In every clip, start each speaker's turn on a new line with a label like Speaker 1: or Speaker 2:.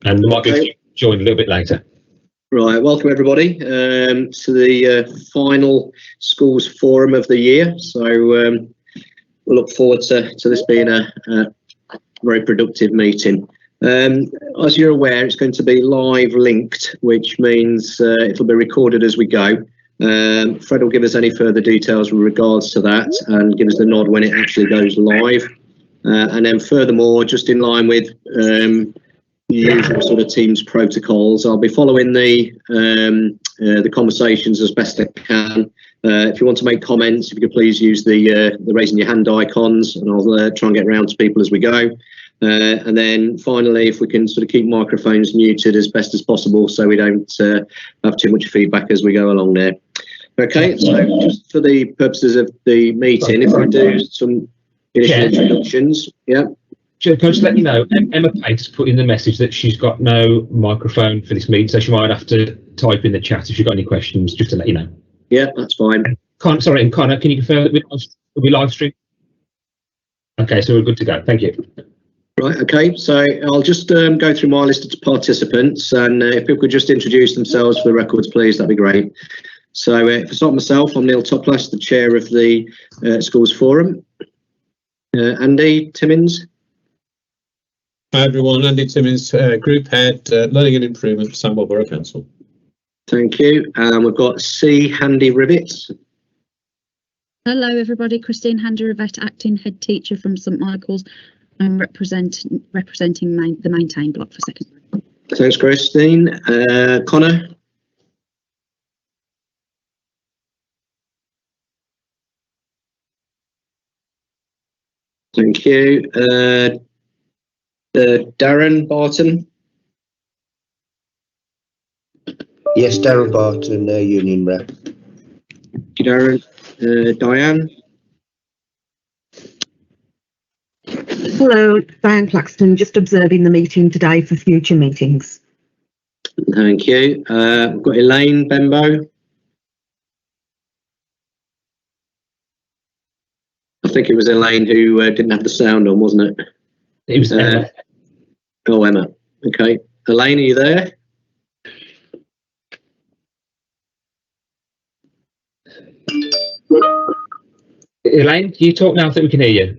Speaker 1: And there might be a few join a little bit later.
Speaker 2: Right, welcome everybody to the final schools forum of the year. So we'll look forward to this being a very productive meeting. As you're aware, it's going to be live linked, which means it'll be recorded as we go. Fred will give us any further details with regards to that and give us the nod when it actually goes live. And then furthermore, just in line with the usual sort of Teams protocols, I'll be following the conversations as best I can. If you want to make comments, if you could please use the raising your hand icons, and I'll try and get around to people as we go. And then finally, if we can sort of keep microphones muted as best as possible so we don't have too much feedback as we go along there. Okay, so just for the purposes of the meeting, if we do some initial introductions. Yeah.
Speaker 1: Can I just let you know, Emma Pate's put in the message that she's got no microphone for this meeting, so she might have to type in the chat if you've got any questions, just to let you know.
Speaker 2: Yeah, that's fine.
Speaker 1: And Connor, can you confirm that we'll be live stream? Okay, so we're good to go. Thank you. Right,
Speaker 2: okay, so I'll just go through my list of participants, and if people could just introduce themselves for the records, please, that'd be great. So if I start myself, I'm Neil Topless, the chair of the Schools Forum. Andy Timmins.
Speaker 3: Hi everyone, Andy Timmins, Group Head, Learning and Improvement for Sandwell Borough Council.
Speaker 2: Thank you. We've got C. Handy Rivet.
Speaker 4: Hello everybody, Christine Handy Rivet, Acting Head Teacher from St Michael's. I'm representing the Maintain block for secondary.
Speaker 2: Thanks, Christine. Connor. Thank you. Darren Barton.
Speaker 5: Yes, Darren Barton, Union Rep.
Speaker 2: Thank you, Darren. Diane.
Speaker 6: Hello, Diane Claxton, just observing the meeting today for future meetings.
Speaker 2: Thank you. We've got Elaine Bembo. I think it was Elaine who didn't have the sound on, wasn't it?
Speaker 1: It was Emma.
Speaker 2: Oh, Emma. Okay. Elaine, are you there?
Speaker 1: Elaine, can you talk now? I think we can hear you.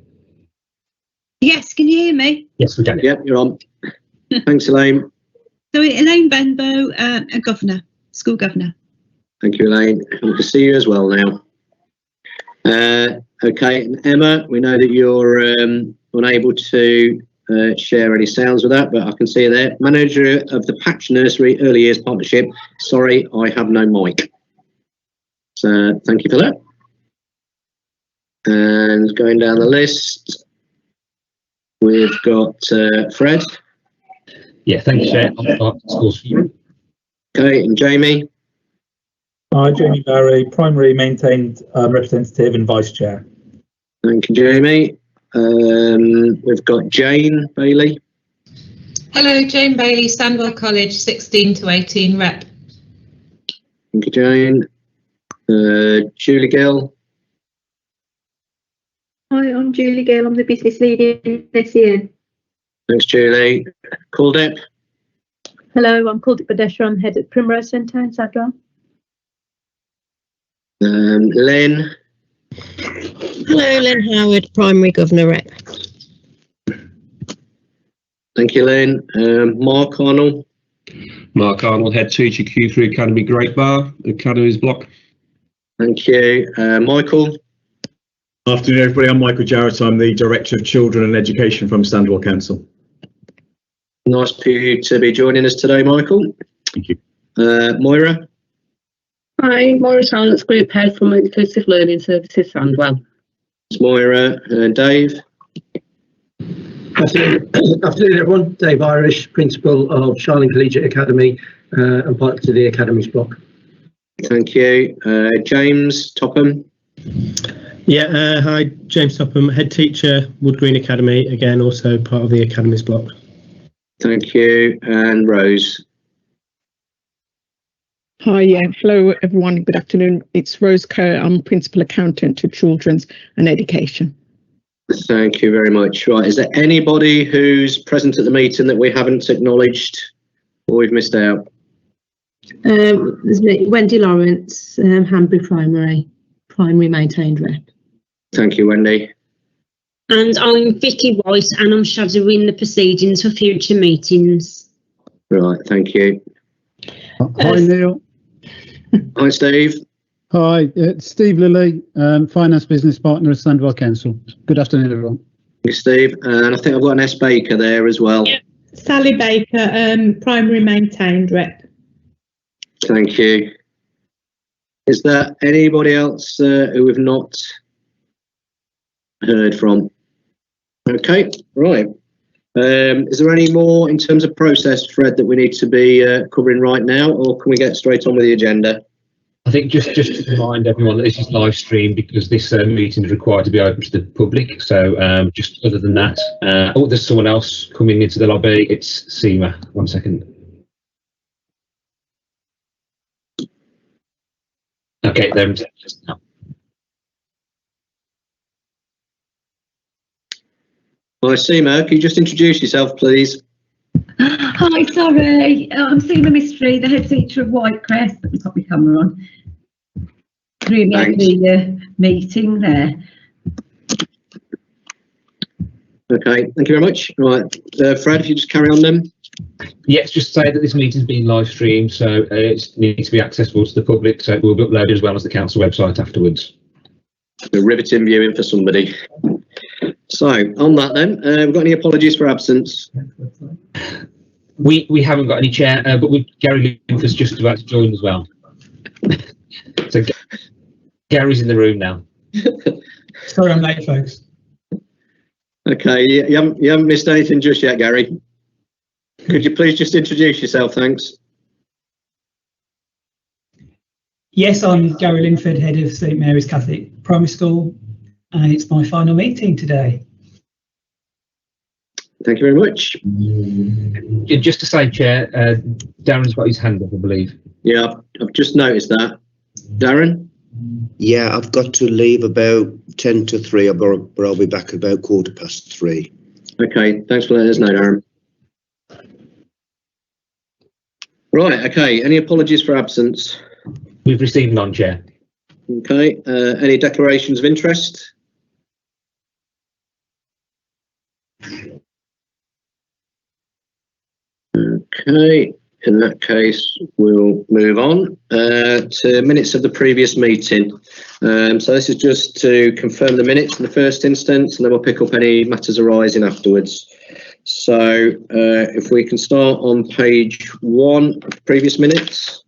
Speaker 7: Yes, can you hear me?
Speaker 1: Yes, we can.
Speaker 2: Yep, you're on. Thanks, Elaine.
Speaker 7: So Elaine Benbow, a governor, school governor.
Speaker 2: Thank you, Elaine. We can see you as well now. Okay, and Emma, we know that you're unable to share any sounds with that, but I can see you there. Manager of the Patch Nursery Early Years Partnership. Sorry, I have no mic. So thank you for that. And going down the list, we've got Fred.
Speaker 1: Yeah, thank you, Chair.
Speaker 2: Okay, and Jamie.
Speaker 8: Hi, Jamie Barry, Primary Maintained Representative and Vice Chair.
Speaker 2: Thank you, Jamie. We've got Jane Bailey.
Speaker 9: Hello, Jane Bailey, Sandwell College, 16 to 18 Rep.
Speaker 2: Thank you, Jane. Julie Gill.
Speaker 10: Hi, I'm Julie Gill. I'm the business lead in SEN.
Speaker 2: Thanks, Julie. Caldep.
Speaker 10: Hello, I'm Caldep Badesha. I'm head at Primrose Centre in Sadler.
Speaker 2: Lynn.
Speaker 11: Hello, Lynn Howard, Primary Governor Rep.
Speaker 2: Thank you, Lynn. Mark Arnold.
Speaker 12: Mark Arnold, Head Teacher, Q3 Academy, Great Bar, Academies Block.
Speaker 2: Thank you. Michael.
Speaker 13: Afternoon, everybody. I'm Michael Jarrett. I'm the Director of Children and Education from Sandwell Council.
Speaker 2: Nice for you to be joining us today, Michael.
Speaker 13: Thank you.
Speaker 2: Moira.
Speaker 14: Hi, Moira Talents, Group Head from Inclusive Learning Services, Sandwell.
Speaker 2: It's Moira. Dave.
Speaker 15: Afternoon, everyone. Dave Irish, Principal of Charling Collegiate Academy and part of the Academies block.
Speaker 2: Thank you. James Topham.
Speaker 16: Yeah, hi, James Topham, Head Teacher, Wood Green Academy, again, also part of the Academies block.
Speaker 2: Thank you. And Rose.
Speaker 17: Hi, hello everyone, good afternoon. It's Rose Kerr, I'm Principal Accountant to Children's and Education.
Speaker 2: Thank you very much. Right, is there anybody who's present at the meeting that we haven't acknowledged or we've missed out?
Speaker 10: There's me, Wendy Lawrence, Hanbury Primary Maintained Rep.
Speaker 2: Thank you, Wendy.
Speaker 18: And I'm Vicky White, and I'm shadowing the proceedings for future meetings.
Speaker 2: Right, thank you.
Speaker 19: Hi, Neil.
Speaker 2: Hi, Steve.
Speaker 19: Hi, Steve Lilly, Finance Business Partner at Sandwell Council. Good afternoon, everyone.
Speaker 2: Thank you, Steve. And I think I've got an S. Baker there as well.
Speaker 7: Yeah. Sally Baker, Primary Maintained Rep.
Speaker 2: Thank you. Is there anybody else who we've not heard from? Okay, right. Is there any more in terms of process, Fred, that we need to be covering right now, or can we get straight on with the agenda?
Speaker 1: I think just to remind everyone that this is live stream because this meeting is required to be open to the public. So just other than that, oh, there's someone else coming into the lobby. It's Seema. 1 second. Okay, there.
Speaker 2: Hi, Seema. Can you just introduce yourself, please?
Speaker 20: Hi, sorry. I'm Seema Mystery, the head teacher of Whitecrest. Let me pop my camera on. Threw me at the meeting there.
Speaker 2: Okay, thank you very much. Right, Fred, if you just carry on then.
Speaker 1: Yes, just say that this meeting's been live streamed, so it needs to be accessible to the public, so it will be uploaded as well as the council website afterwards.
Speaker 2: A riveting viewing for somebody. So, on that then, we've got any apologies for absence?
Speaker 1: We haven't got any chair, but Gary Linford's just about to join as well. So Gary's in the room now.
Speaker 21: Sorry, I'm late, folks.
Speaker 2: Okay, you haven't missed anything just yet, Gary. Could you please just introduce yourself, thanks?
Speaker 21: Yes, I'm Gary Linford, head of St Mary's Catholic Primary School, and it's my final meeting today.
Speaker 2: Thank you very much.
Speaker 1: Just to say, Chair, Darren's got his hand up, I believe.
Speaker 2: Yeah, I've just noticed that. Darren?
Speaker 5: Yeah, I've got to leave about 10 to 3, but I'll be back about 3:15.
Speaker 2: Okay, thanks for letting us know, Darren. Right, okay, any apologies for absence?
Speaker 1: We've received none, Chair.
Speaker 2: Okay, any declarations of interest? Okay, in that case, we'll move on to minutes of the previous meeting. So this is just to confirm the minutes in the first instance, and then we'll pick up any matters arising afterwards. So if we can start on page 1 of the previous minutes.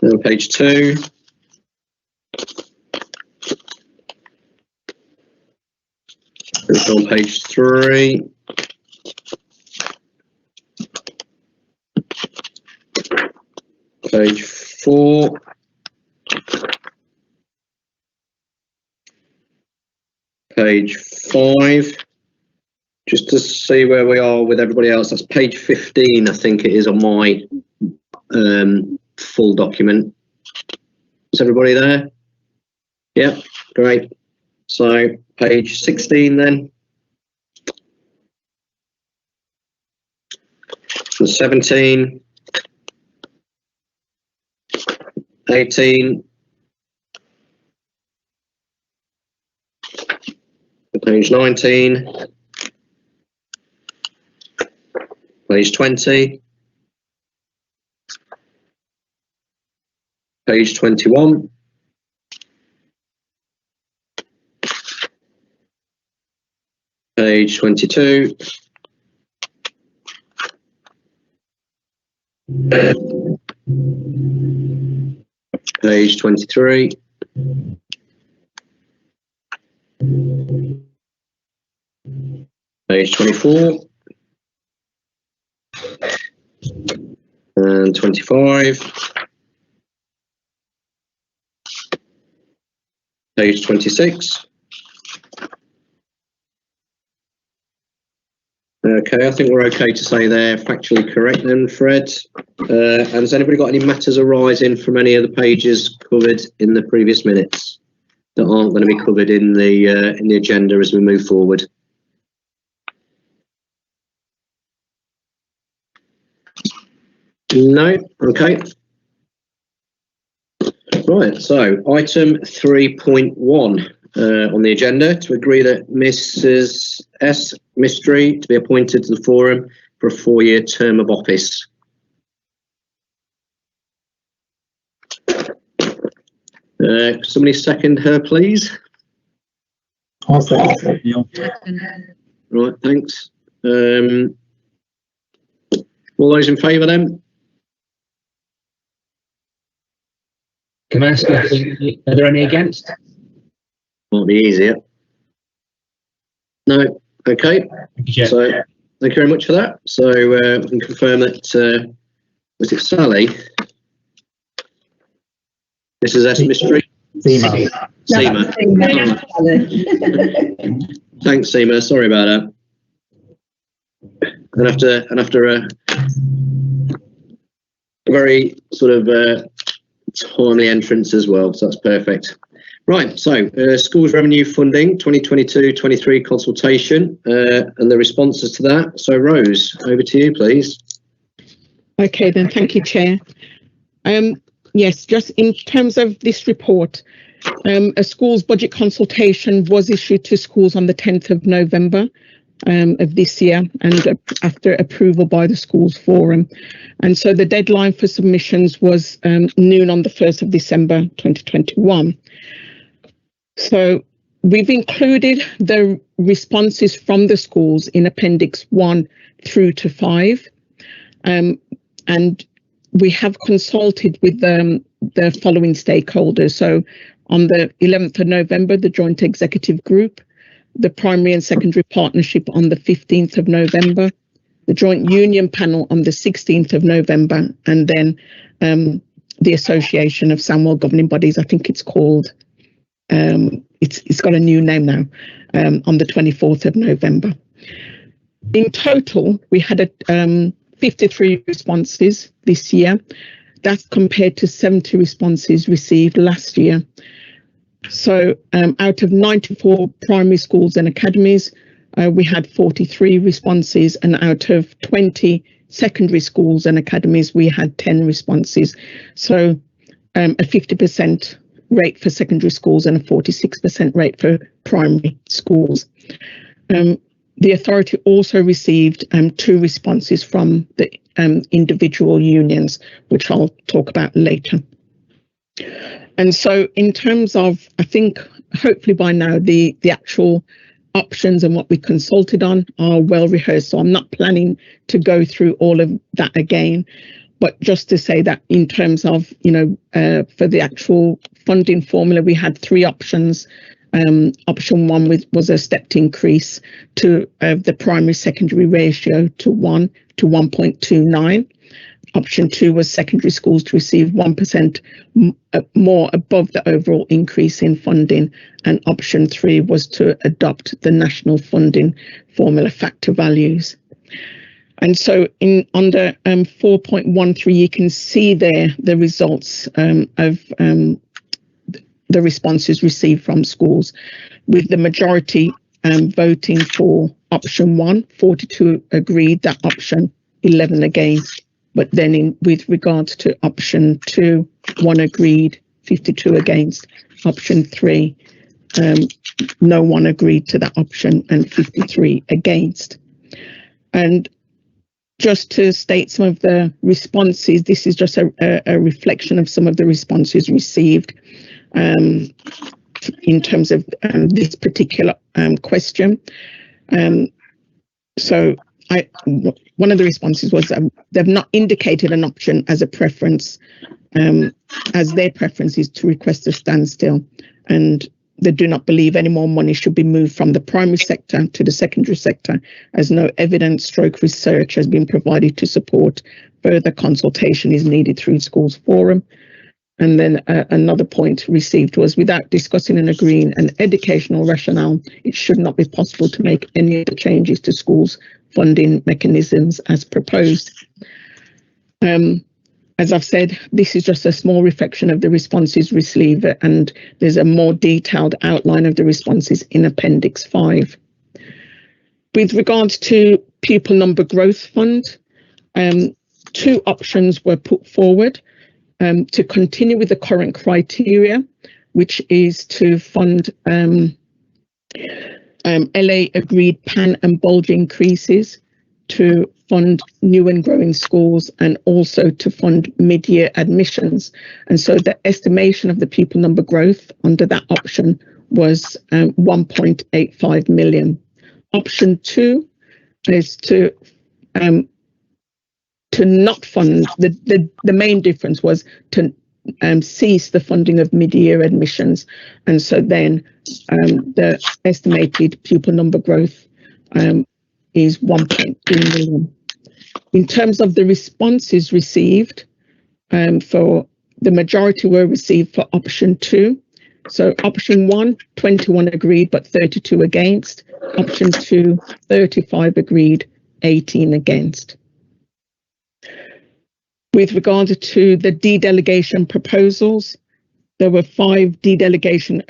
Speaker 2: Then page 2. On page 3. Page 4. Page 5. Just to see where we are with everybody else, that's page 15, I think it is on my full document. Is everybody there? Yeah, great. So page 16 then. And 17. 18. Page 19. Page 20. Page 21. Page 22. Page 23. Page 24. And 25. Page 26. Okay, I think we're okay to say they're factually correct then, Fred. And has anybody got any matters arising from any of the pages covered in the previous minutes that aren't going to be covered in the agenda as we move forward? No? Okay. Right, so item 3.1 on the agenda, to agree that Mrs. S. Mystery to be appointed to the forum for a 4-year term of office. Somebody second her, please.
Speaker 8: I'll second Neil.
Speaker 2: Right, thanks. All those in favour then?
Speaker 1: Can I ask, are there any against?
Speaker 2: Might be easier. No, okay. So thank you very much for that. So we can confirm that, was it Sally? Mrs. S. Mystery?
Speaker 8: Seema.
Speaker 2: Thanks, Seema. Sorry about that. And after a very sort of timely entrance as well, so that's perfect. Right, so schools revenue funding 2022-23 consultation and the responses to that. So Rose, over to you, please.
Speaker 17: Okay, then, thank you, Chair. Yes, just in terms of this report, a schools budget consultation was issued to schools on the 10th of November of this year, and after approval by the schools forum. And so the deadline for submissions was noon on the 1st of December 2021. So we've included the responses from the schools in Appendix 1 through to 5. And we have consulted with the following stakeholders. So on the 11th of November, the Joint Executive Group, the Primary and Secondary Partnership on the 15th of November, the Joint Union Panel on the 16th of November, and then the Association of Sandwell Governing Bodies, I think it's called, it's got a new name now, on the 24th of November. In total, we had 53 responses this year. That's compared to 70 responses received last year. So out of 94 primary schools and academies, we had 43 responses, and out of 20 secondary schools and academies, we had 10 responses. So a 50% rate for secondary schools and a 46% rate for primary schools. The authority also received 2 responses from the individual unions, which I'll talk about later. And so in terms of, I think, hopefully by now, the actual options and what we consulted on are well rehearsed. So I'm not planning to go through all of that again, but just to say that in terms of, for the actual funding formula, we had 3 options. Option 1 was a stepped increase to the primary secondary ratio to 1 to 1.29. Option 2 was secondary schools to receive 1% more above the overall increase in funding. And option 3 was to adopt the national funding formula factor values. And so under 4.13, you can see there the results of the responses received from schools, with the majority voting for option 1, 42 agreed that option, 11 against. But then with regards to option 2, 1 agreed, 52 against. Option 3, no one agreed to that option, and 53 against. And just to state some of the responses, this is just a reflection of some of the responses received in terms of this particular question. So one of the responses was they've not indicated an option as a preference, as their preference is to request a standstill, and they do not believe any more money should be moved from the primary sector to the secondary sector, as no evidence / research has been provided to support further consultation is needed through schools forum. And then another point received was, without discussing and agreeing an educational rationale, it should not be possible to make any of the changes to schools funding mechanisms as proposed. As I've said, this is just a small reflection of the responses received, and there's a more detailed outline of the responses in Appendix 5. With regards to pupil number growth fund, 2 options were put forward to continue with the current criteria, which is to fund LA agreed pan and bulge increases, to fund new and growing schools, and also to fund mid-year admissions. And so the estimation of the pupil number growth under that option was 1.85 million. Option 2 is to not fund. The main difference was to cease the funding of mid-year admissions, and so then the estimated pupil number growth is 1.3 million. In terms of the responses received, for the majority were received for option 2. So option 1, 21 agreed but 32 against. Option 2, 35 agreed, 18 against. With regard to the delegation proposals, there were 5 delegation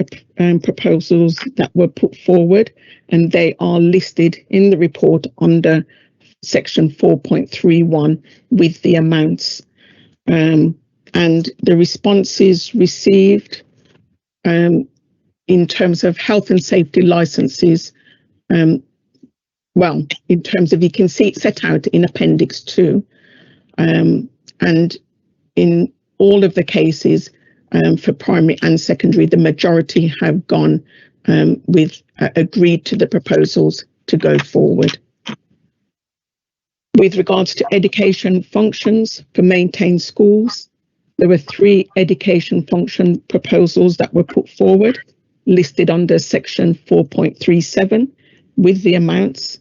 Speaker 17: proposals that were put forward, and they are listed in the report under section 4.31 with the amounts. And the responses received in terms of health and safety licenses, well, in terms of, you can see it set out in Appendix 2, and in all of the cases for primary and secondary, the majority have gone with agreed to the proposals to go forward. With regards to education functions for maintained schools, there were 3 education function proposals that were put forward, listed under section 4.37 with the amounts.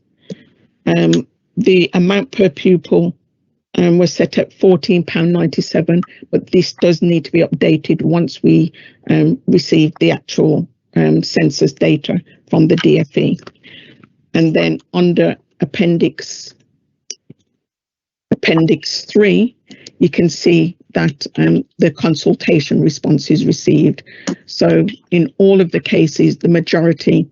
Speaker 17: The amount per pupil was set at £14.97, but this does need to be updated once we receive the actual census data from the DFE. And then under Appendix 3, you can see that the consultation responses received. So in all of the cases, the majority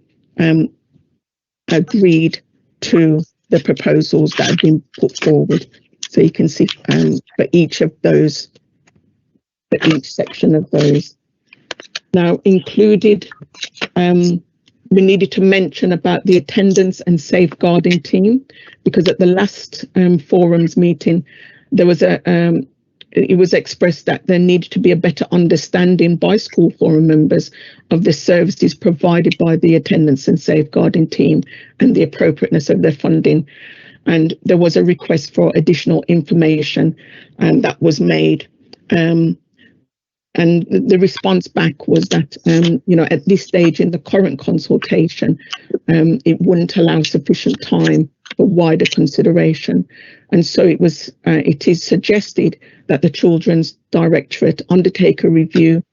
Speaker 17: agreed to the proposals that have been put forward. So you can see for each of those, for each section of those. Now included, we needed to mention about the attendance and safeguarding team, because at the last forums meeting, there was it was expressed that there needed to be a better understanding by school forum members of the services provided by the attendance and safeguarding team and the appropriateness of their funding. And there was a request for additional information that was made. And the response back was that, you know, at this stage in the current consultation, it wouldn't allow sufficient time for wider consideration. And so it is suggested that the Children's Directorate undertake a review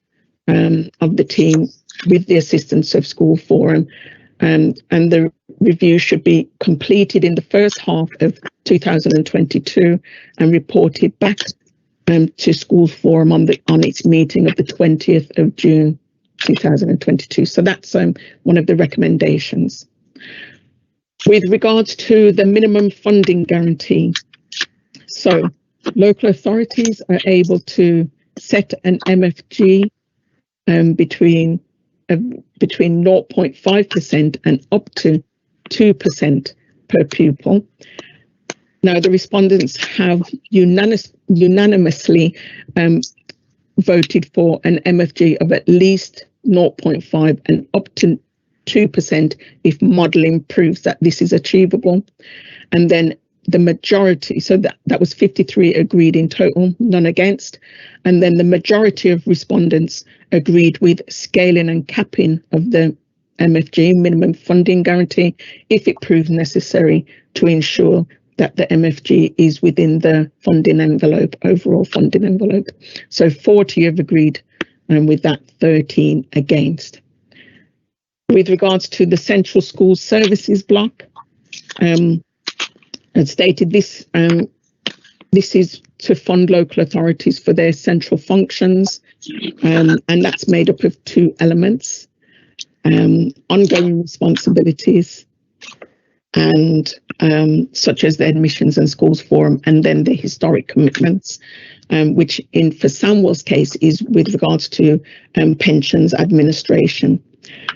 Speaker 17: of the team with the assistance of School Forum. And the review should be completed in the first half of 2022 and reported back to School Forum on its meeting of the 20th of June 2022. So that's one of the recommendations. With regards to the minimum funding guarantee, so local authorities are able to set an MFG between 0.5% and up to 2% per pupil. Now, the respondents have unanimously voted for an MFG of at least 0.5 and up to 2% if modelling proves that this is achievable. And then the majority, so that was 53 agreed in total, none against. And then the majority of respondents agreed with scaling and capping of the MFG, minimum funding guarantee, if it proved necessary to ensure that the MFG is within the funding envelope, overall funding envelope. So 40 have agreed, and with that 13 against. With regards to the Central School Services block, as stated, this is to fund local authorities for their central functions, and that's made up of two elements: ongoing responsibilities, and such as the admissions and schools forum, and then the historic commitments, which for Samwell's case is with regards to pensions administration.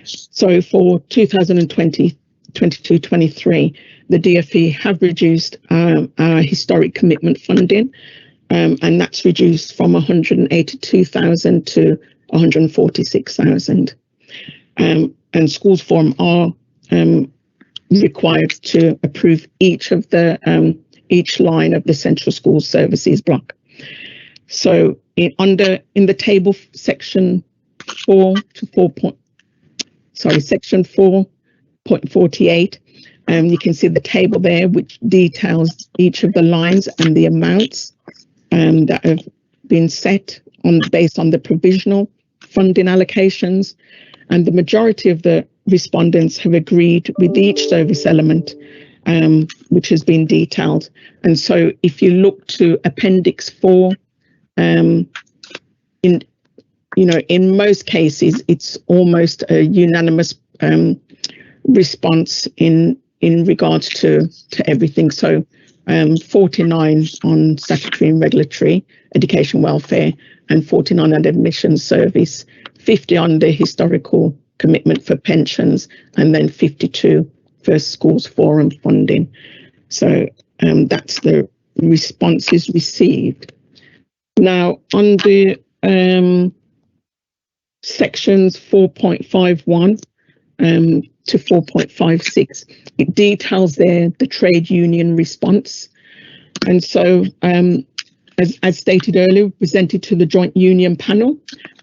Speaker 17: So for 2022-23, the DfE have reduced our historic commitment funding, and that's reduced from 182,000 to 146,000. And schools forum are required to approve each line of the central school services block. So in the table section 4.48, you can see the table there, which details each of the lines and the amounts that have been set based on the provisional funding allocations, and the majority of the respondents have agreed with each service element, which has been detailed. And so if you look to Appendix 4, in most cases, it's almost a unanimous response in regards to everything. So 49 on statutory and regulatory education welfare, and 49 on admissions service, 50 on the historical commitment for pensions, and then 52 for schools forum funding. So that's the responses received. Now on the sections 4.51 to 4.56, it details there the trade union response. And so as stated earlier, we presented to the joint union panel,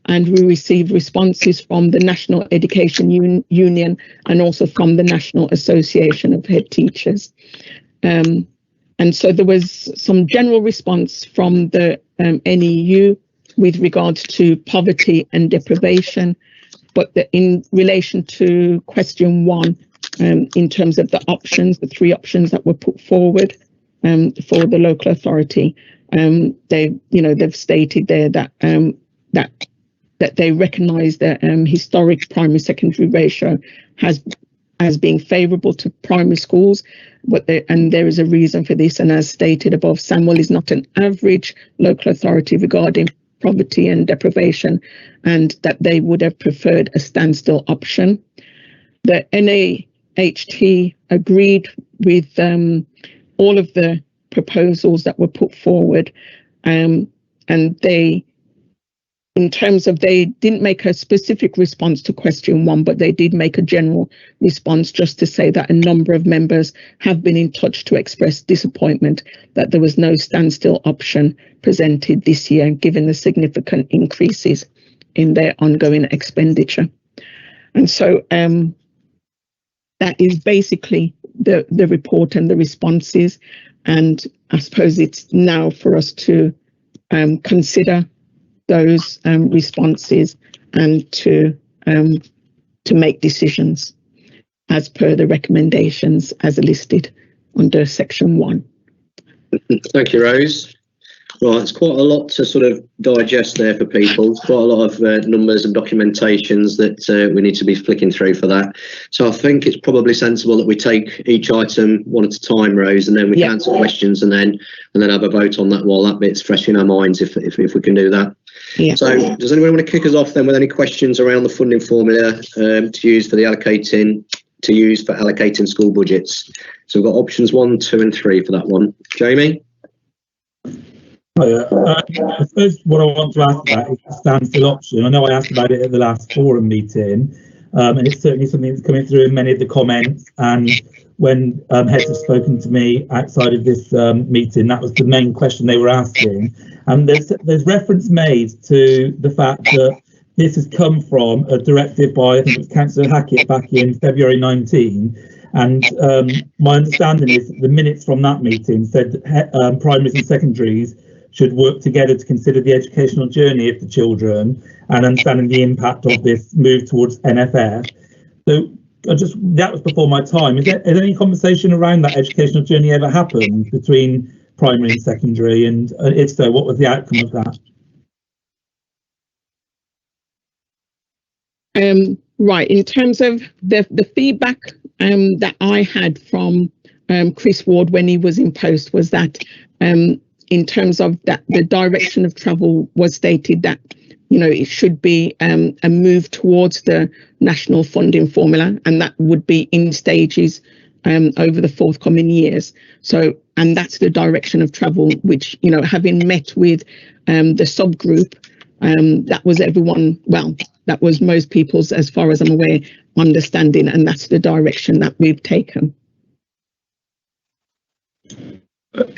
Speaker 17: and we received responses from the National Education Union and also from the National Association of Head Teachers. And so there was some general response from the NEU with regards to poverty and deprivation, but in relation to question 1, in terms of the options, the 3 options that were put forward for the local authority, they've stated there that they recognise that historic primary-secondary ratio as being favourable to primary schools, and there is a reason for this. And as stated above, Samwell is not an average local authority regarding poverty and deprivation, and that they would have preferred a standstill option. The NAHT agreed with all of the proposals that were put forward, and they, in terms of, they didn't make a specific response to question 1, but they did make a general response just to say that a number of members have been in touch to express disappointment that there was no standstill option presented this year, given the significant increases in their ongoing expenditure. And so that is basically the report and the responses. And I suppose it's now for us to consider those responses and to make decisions as per the recommendations as listed under section 1.
Speaker 2: Thank you, Rose. Right, it's quite a lot to sort of digest there for people. It's quite a lot of numbers and documentations that we need to be flicking through for that. So I think it's probably sensible that we take each item one at a time, Rose, and then we can answer questions and then have a vote on that while that bit's fresh in our minds, if we can do that.
Speaker 17: Yeah.
Speaker 2: So does anyone want to kick us off then with any questions around the funding formula to use for allocating school budgets? So we've got options 1, 2 and 3 for that one. Jamie?
Speaker 8: I suppose what I want to ask about is the standstill option. I know I asked about it at the last forum meeting, and it's certainly something that's coming through in many of the comments, and when heads have spoken to me outside of this meeting, that was the main question they were asking. And there's reference made to the fact that this has come from a directive by, I think it was Councillor Hackett back in February 19, and my understanding is that the minutes from that meeting said that primaries and secondaries should work together to consider the educational journey of the children and understanding the impact of this move towards NFF. So that was before my time. Has any conversation around that educational journey ever happened between primary and secondary? And if so, what was the outcome of that?
Speaker 17: Right, in terms of the feedback that I had from Chris Ward when he was in post was that in terms of that, the direction of travel was stated that, you know, it should be a move towards the national funding formula, and that would be in stages over the forthcoming years. So, and that's the direction of travel, which, you know, having met with the subgroup, that was everyone, well, that was most people's, as far as I'm aware, understanding, and that's the direction that we've taken.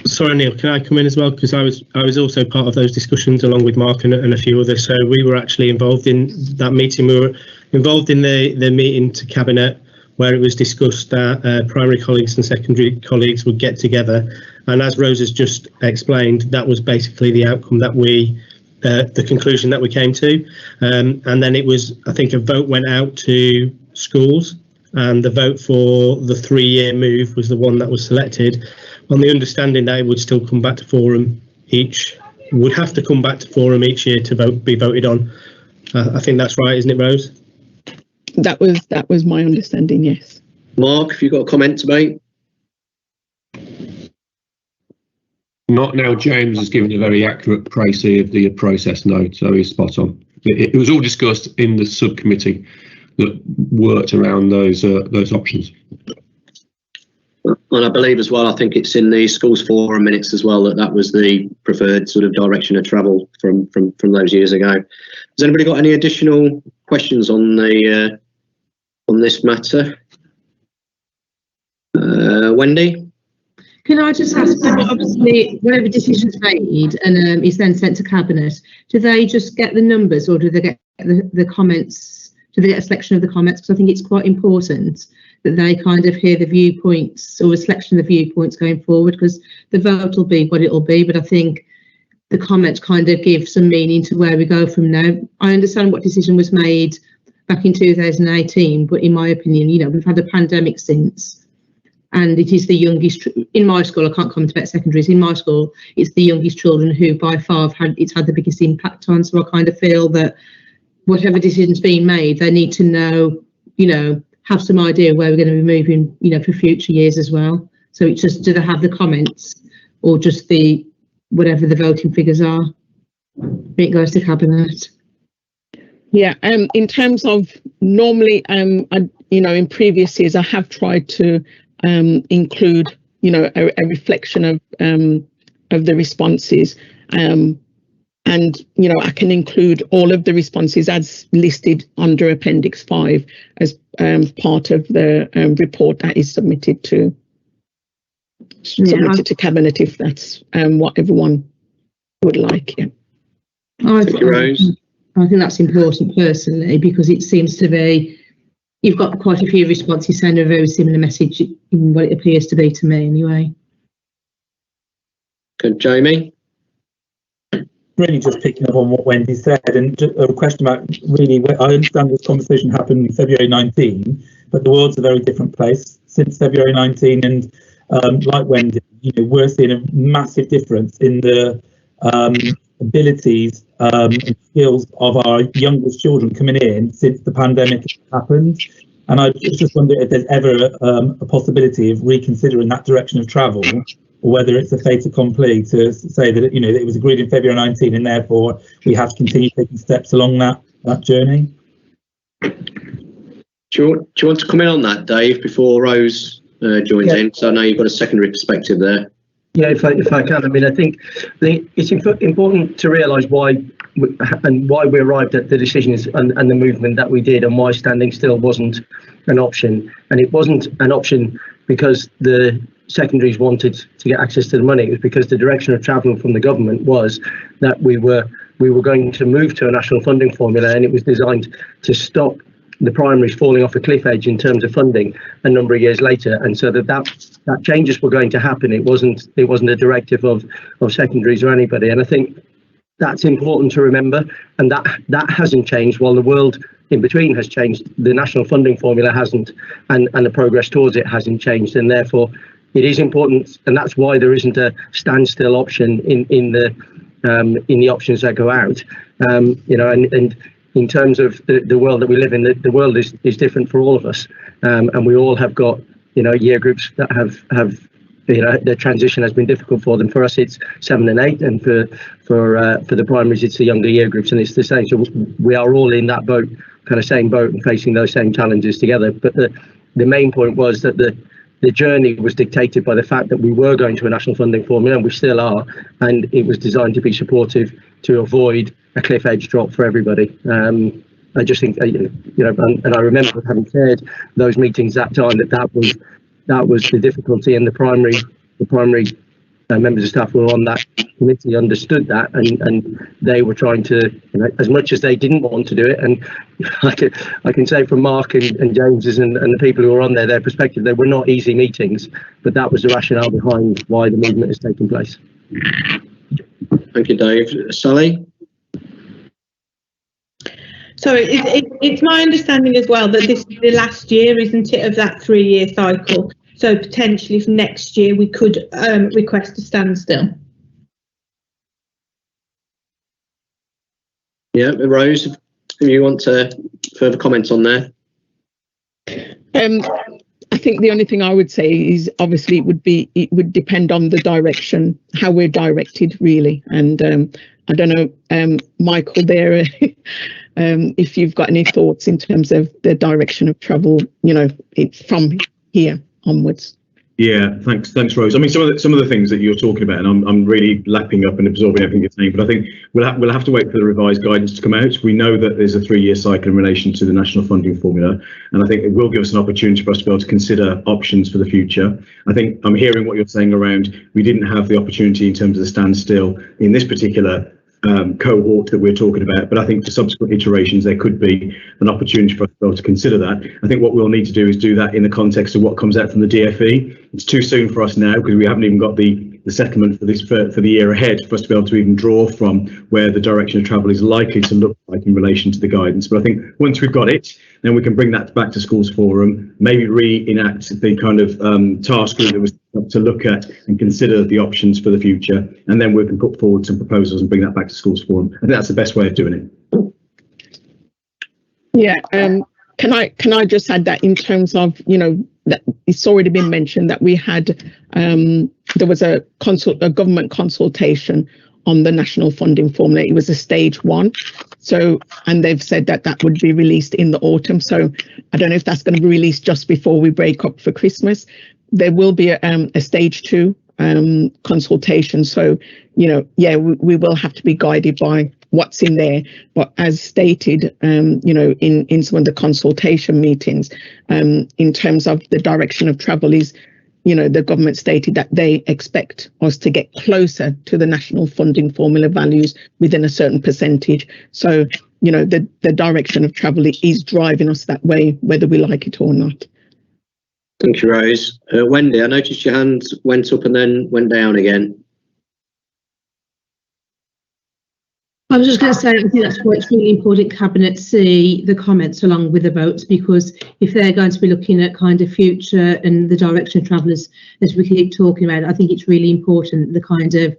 Speaker 16: Sorry, Neil, can I come in as well? Because I was also part of those discussions along with Mark and a few others. So we were actually involved in that meeting. We were involved in the meeting to Cabinet, where it was discussed that primary colleagues and secondary colleagues would get together. And as Rose has just explained, that was basically the outcome that the conclusion that we came to. And then it was, I think, a vote went out to schools, and the vote for the 3-year move was the one that was selected, on the understanding that it would still come back to forum would have to come back to forum each year to be voted on. I think that's right, isn't it, Rose?
Speaker 17: That was my understanding, yes.
Speaker 2: Mark, have you got a comment to make?
Speaker 12: Not now. James has given a very accurate précis of the process note, so he's spot on. It was all discussed in the subcommittee that worked around those options.
Speaker 2: And I believe as well, I think it's in the schools forum minutes as well, that was the preferred sort of direction of travel from those years ago. Has anybody got any additional questions on the on this matter? Wendy?
Speaker 3: Can I just ask, obviously, whatever decision's made and is then sent to Cabinet, do they just get the numbers, or do they get the comments? Do they get a selection of the comments? Because I think it's quite important that they kind of hear the viewpoints, or a selection of the viewpoints going forward, because the vote will be what it'll be, but I think the comments kind of give some meaning to where we go from now. I understand what decision was made back in 2018, but in my opinion, you know, we've had a pandemic since, and it is the youngest, in my school, I can't comment about secondaries, in my school, it's the youngest children who by far had the biggest impact on, so I kind of feel that whatever decision's being made, they need to know, you know, have some idea where we're going to be moving, you know, for future years as well. So it's just, do they have the comments, or just the, whatever the voting figures are, it goes to Cabinet?
Speaker 17: Yeah, in terms of normally, you know, in previous years, I have tried to include, you know, a reflection of the responses. And, you know, I can include all of the responses as listed under Appendix 5 as part of the report that is submitted to Cabinet, if that's what everyone would like. Yeah.
Speaker 3: I think that's important personally, because it seems to be, you've got quite a few responses saying a very similar message in what it appears to be to me anyway.
Speaker 2: Good, Jamie?
Speaker 8: Really just picking up on what Wendy said, and a question about, really, I understand this conversation happened in February 19, but the world's a very different place since February 19, and like Wendy, you know, we're seeing a massive difference in the abilities and skills of our youngest children coming in since the pandemic happened. And I just wonder if there's ever a possibility of reconsidering that direction of travel, or whether it's a fait accompli to say that, you know, that it was agreed in February 19 and therefore we have to continue taking steps along that journey.
Speaker 2: Do you want to come in on that, Dave, before Rose joins in? So I know you've got a secondary perspective there.
Speaker 15: Yeah, if I can. I mean, I think it's important to realise why we arrived at the decisions and the movement that we did, and why standing still wasn't an option. And it wasn't an option because the secondaries wanted to get access to the money. It was because the direction of travel from the government was that we were going to move to a national funding formula, and it was designed to stop the primaries falling off a cliff edge in terms of funding a number of years later. And so that changes were going to happen. It wasn't a directive of secondaries or anybody. And I think that's important to remember, and that hasn't changed while the world in between has changed. The national funding formula hasn't, and the progress towards it hasn't changed, and therefore it is important, and that's why there isn't a standstill option in the options that go out. You know, and in terms of the world that we live in, the world is different for all of us, and we all have got, you know, year groups that have you know, the transition has been difficult for them. For us, it's 7 and 8, and for the primaries, it's the younger year groups, and it's the same. So we are all in that boat, kind of same boat, and facing those same challenges together. But the main point was that the journey was dictated by the fact that we were going to a national funding formula, and we still are, and it was designed to be supportive to avoid a cliff edge drop for everybody. I just think, you know, and I remember having chaired those meetings that time, that was the difficulty, and the primary members of staff who were on that committee understood that, and they were trying to, you know, as much as they didn't want to do it, and I can say from Mark and James's and the people who were on there, their perspective, they were not easy meetings, but that was the rationale behind why the movement has taken place.
Speaker 2: Thank you, Dave. Sally?
Speaker 4: So it's my understanding as well that this is the last year, isn't it, of that 3-year cycle? So potentially for next year we could request a standstill.
Speaker 2: Yeah, Rose, if you want to further comments on there?
Speaker 17: I think the only thing I would say is obviously it would depend on the direction, how we're directed really. And I don't know, Michael there, if you've got any thoughts in terms of the direction of travel, you know, it's from here onwards.
Speaker 13: Yeah, thanks, Rose. I mean, some of the things that you're talking about, and I'm really lapping up and absorbing everything you're saying, but I think we'll have to wait for the revised guidance to come out. We know that there's a 3-year cycle in relation to the national funding formula, and I think it will give us an opportunity for us to be able to consider options for the future. I think I'm hearing what you're saying around we didn't have the opportunity in terms of the standstill in this particular cohort that we're talking about, but I think for subsequent iterations there could be an opportunity for us to be able to consider that. I think what we'll need to do is do that in the context of what comes out from the DFE. It's too soon for us now because we haven't even got the settlement for the year ahead for us to be able to even draw from where the direction of travel is likely to look like in relation to the guidance. But I think once we've got it, then we can bring that back to Schools Forum, maybe re-enact the kind of task group that was to look at and consider the options for the future, and then we can put forward some proposals and bring that back to Schools Forum. I think that's the best way of doing it.
Speaker 17: Yeah, can I just add that in terms of, you know, that it's already been mentioned that we had there was a government consultation on the national funding formula. It was a stage 1, so, and they've said that would be released in the autumn. So I don't know if that's going to be released just before we break up for Christmas. There will be a stage 2 consultation. So, you know, yeah, we will have to be guided by what's in there. But as stated, you know, in some of the consultation meetings, in terms of the direction of travel is, you know, the government stated that they expect us to get closer to the national funding formula values within a certain percentage. So, you know, the direction of travel is driving us that way, whether we like it or not.
Speaker 2: Thank you, Rose. Wendy, I noticed your hand went up and then went down again.
Speaker 3: I was just going to say, I think that's why it's really important Cabinet see the comments along with the votes, because if they're going to be looking at kind of future and the direction of travel as we keep talking about, I think it's really important the kind of,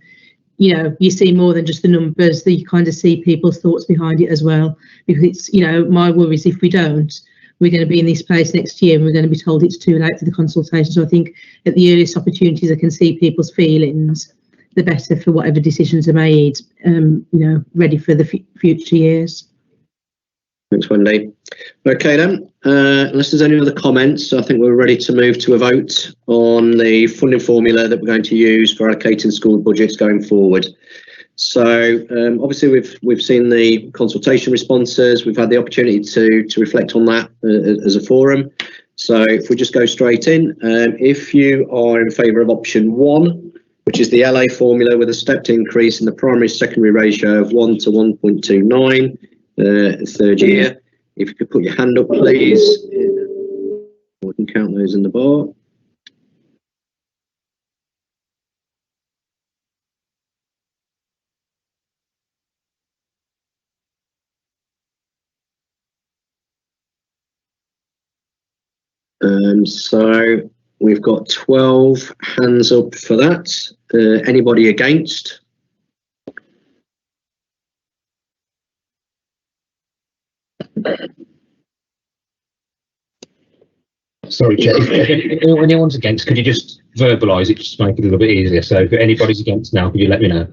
Speaker 3: you know, you see more than just the numbers, that you kind of see people's thoughts behind it as well. Because it's, you know, my worry is if we don't, we're going to be in this place next year and we're going to be told it's too late for the consultation. So I think at the earliest opportunities I can see people's feelings, the better for whatever decisions are made, you know, ready for the future years.
Speaker 2: Thanks, Wendy. Okay then, unless there's any other comments, I think we're ready to move to a vote on the funding formula that we're going to use for allocating school budgets going forward. So obviously we've seen the consultation responses, we've had the opportunity to reflect on that as a forum. So if we just go straight in, if you are in favour of option 1, which is the LA formula with a stepped increase in the primary secondary ratio of 1 to 1.29 third year. If you could put your hand up, please. We can count those in the bar. So we've got 12 hands up for that. Anybody against?
Speaker 1: Sorry, Chair. If anyone's against, could you just verbalise it, just to make it a little bit easier? So if anybody's against now, could you let me know?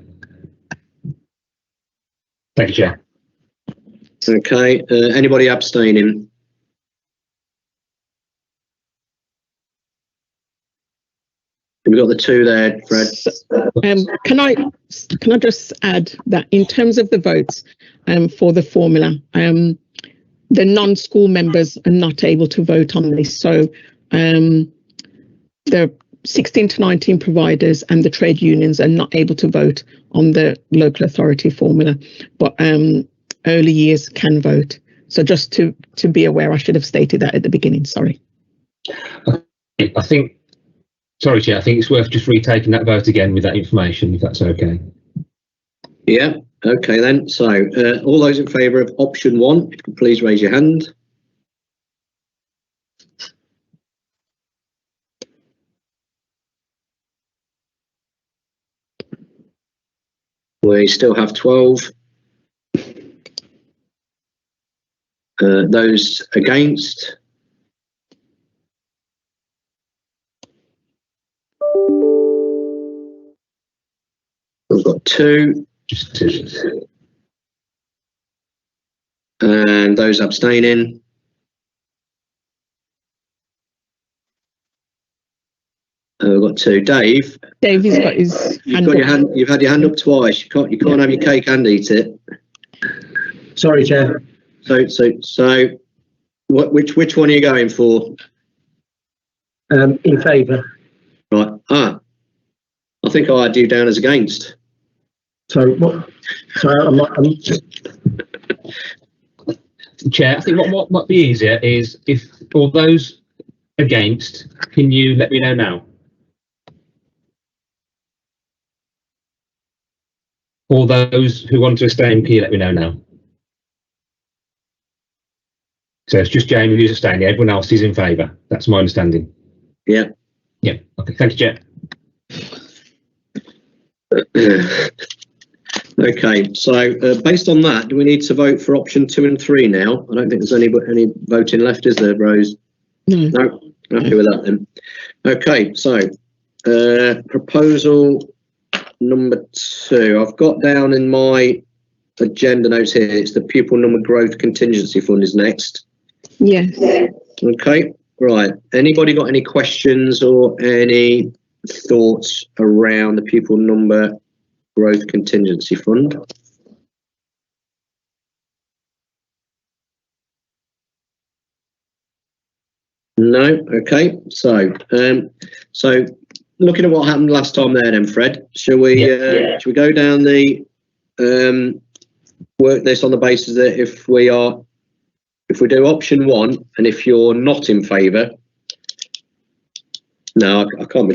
Speaker 1: Thank you, Chair.
Speaker 2: Okay. Anybody abstaining? We've got the two there, Fred.
Speaker 17: Can I just add that in terms of the votes for the formula, the non-school members are not able to vote on this. So the 16 to 19 providers and the trade unions are not able to vote on the local authority formula, but early years can vote. So just to be aware, I should have stated that at the beginning. Sorry.
Speaker 1: Sorry, Chair, I think it's worth just retaking that vote again with that information, if that's okay.
Speaker 2: Yeah, okay then. So all those in favour of option 1, if you could please raise your hand. We still have 12. Those against? We've got 2.
Speaker 1: Just 2.
Speaker 2: And those abstaining? We've got 2. Dave.
Speaker 17: Dave has got his
Speaker 2: You've had your hand up twice. You can't have your cake and eat it.
Speaker 15: Sorry, Chair.
Speaker 2: So which one are you going for?
Speaker 15: In favour.
Speaker 2: Right. I think I had you down as against.
Speaker 15: So what? So I'm
Speaker 1: Chair, I think what might be easier is if all those against, can you let me know now? All those who want to abstain, can you let me know now? So it's just Jamie who's abstaining, everyone else is in favour. That's my understanding.
Speaker 2: Yeah.
Speaker 1: Yeah, okay, thank you, Chair.
Speaker 2: Okay, so based on that, do we need to vote for option 2 and 3 now? I don't think there's any voting left, is there, Rose? No, happy with that then. Okay, so proposal number 2. I've got down in my agenda notes here, it's the pupil number growth contingency fund is next.
Speaker 17: Yes.
Speaker 2: Okay, right. Anybody got any questions or any thoughts around the pupil number growth contingency fund? No. Okay. So looking at what happened last time there, then Fred, shall we go down the work this on the basis that if we do option 1 and if you're not in favour, no, I can't.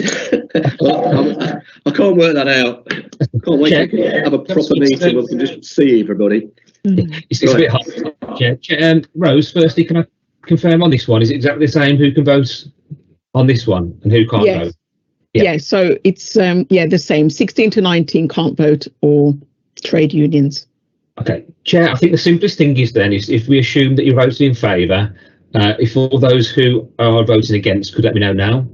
Speaker 2: I can't work that out. I can't wait to have a proper meeting where we can just see everybody.
Speaker 1: It's a bit hard. Rose, firstly, can I confirm on this one? Is it exactly the same? Who can vote on this one and who can't vote?
Speaker 17: Yeah, so it's the same. 16 to 19 can't vote, or trade unions.
Speaker 1: Okay, Chair, I think the simplest thing is then is if we assume that you're voting in favour, if all those who are voting against could let me know now.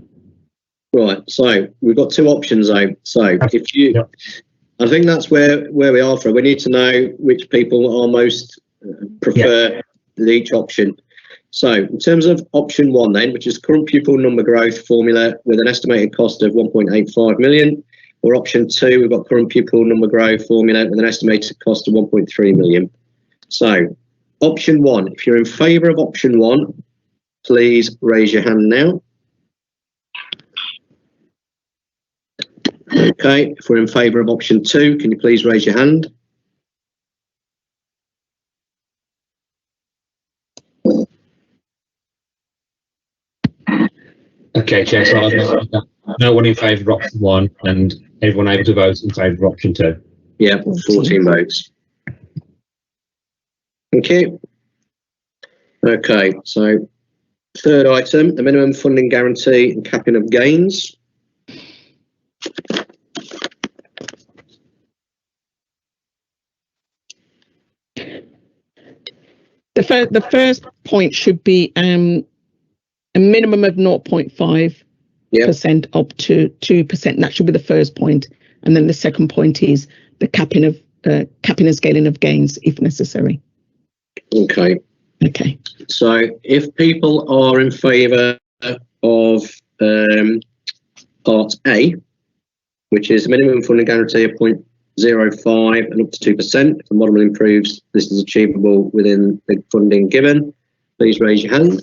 Speaker 2: Right, so we've got 2 options though. So if you, I think that's where we are for. We need to know which people are most prefer each option. So in terms of option 1 then, which is current pupil number growth formula with an estimated cost of 1.85 million, or option 2, we've got current pupil number growth formula with an estimated cost of 1.3 million. So option 1, if you're in favour of option 1, please raise your hand now. Okay, if we're in favour of option 2, can you please raise your hand?
Speaker 1: Okay, Chair, so I've no one in favour of option 1 and everyone able to vote in favour of option 2.
Speaker 2: Yeah, 14 votes. Thank you. Okay, so Third item, the minimum funding guarantee and capping of gains.
Speaker 17: The first point should be a minimum of 0.5% up to 2%. That should be the first point. And then the second point is the capping and scaling of gains if necessary.
Speaker 2: Okay.
Speaker 17: Okay.
Speaker 2: So if people are in favour of Part A, which is minimum funding guarantee of 0.05 and up to 2%, if the model improves, this is achievable within the funding given, please raise your hand.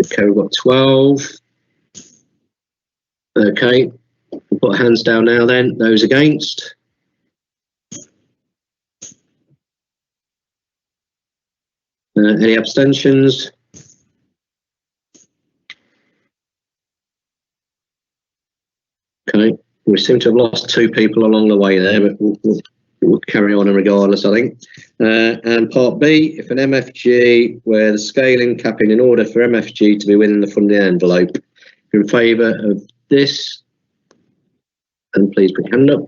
Speaker 2: Okay, we've got 12. Okay, we'll put hands down now then. Those against? Any abstentions? Okay, we seem to have lost 2 people along the way there, but we'll carry on regardless, I think. And Part B, if an MFG where the scaling capping in order for MFG to be within the funding envelope, if you're in favour of this, and please put your hand up.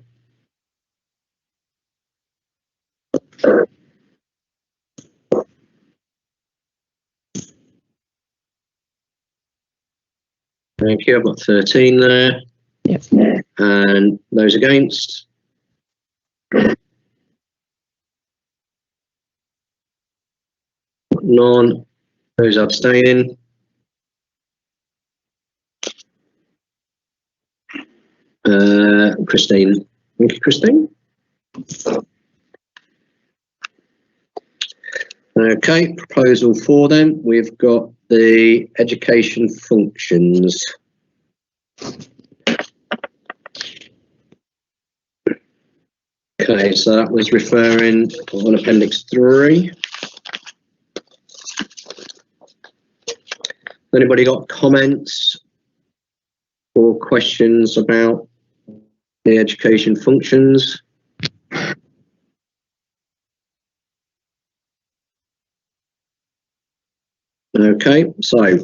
Speaker 2: Thank you, I've got 13 there.
Speaker 17: Yep.
Speaker 2: And those against? None. Those abstaining? Christine. Thank you, Christine. Okay, proposal 4 then. We've got the education functions. Okay, so that was referring on Appendix 3. Anybody got comments or questions about the education functions? Okay, so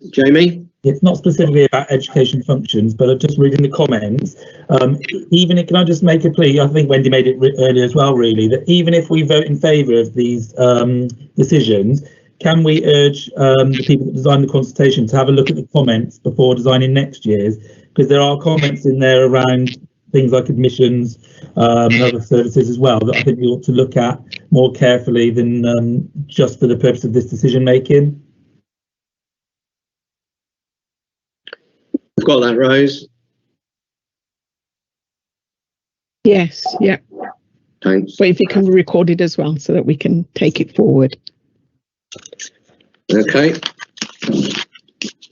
Speaker 2: Jamie?
Speaker 8: It's not specifically about education functions, but I'm just reading the comments. Can I just make a plea? I think Wendy made it earlier as well, really, that even if we vote in favour of these decisions, can we urge the people that design the consultation to have a look at the comments before designing next year's? Because there are comments in there around things like admissions and other services as well that I think we ought to look at more carefully than just for the purpose of this decision making.
Speaker 2: Got that, Rose?
Speaker 17: Yes, yeah.
Speaker 2: Thanks.
Speaker 17: But if it can be recorded as well so that we can take it forward.
Speaker 2: Okay.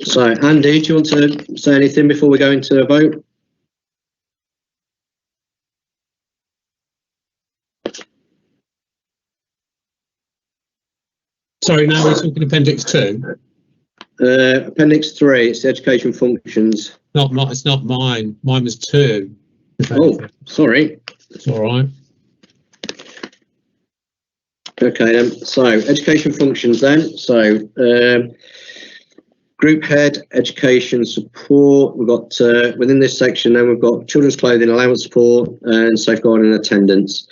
Speaker 2: So, Andy, do you want to say anything before we go into a vote?
Speaker 6: Sorry, now we're talking Appendix 2.
Speaker 2: Appendix 3, it's the education functions.
Speaker 6: It's not mine. Mine was 2.
Speaker 2: Oh, sorry.
Speaker 6: It's all right.
Speaker 2: Okay, then. So, education functions then. So, group head, education support. We've got, within this section, then we've got children's clothing, allowance support, and safeguarding attendance.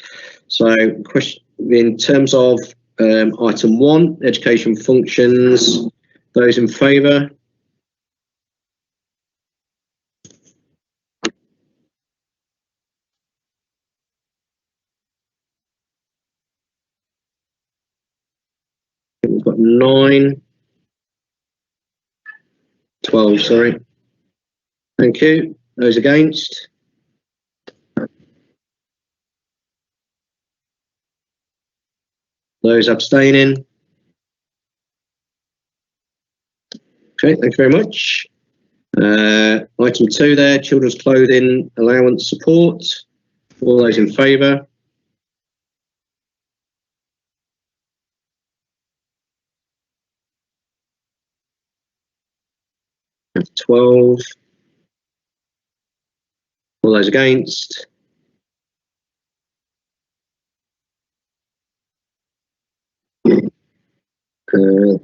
Speaker 2: So, question in terms of item 1, education functions. Those in favour? We've got 9. 12, sorry. Thank you. Those against? Those abstaining? Okay, thank you very much. Item 2 there, children's clothing allowance support. All those in favour? That's 12. All those against?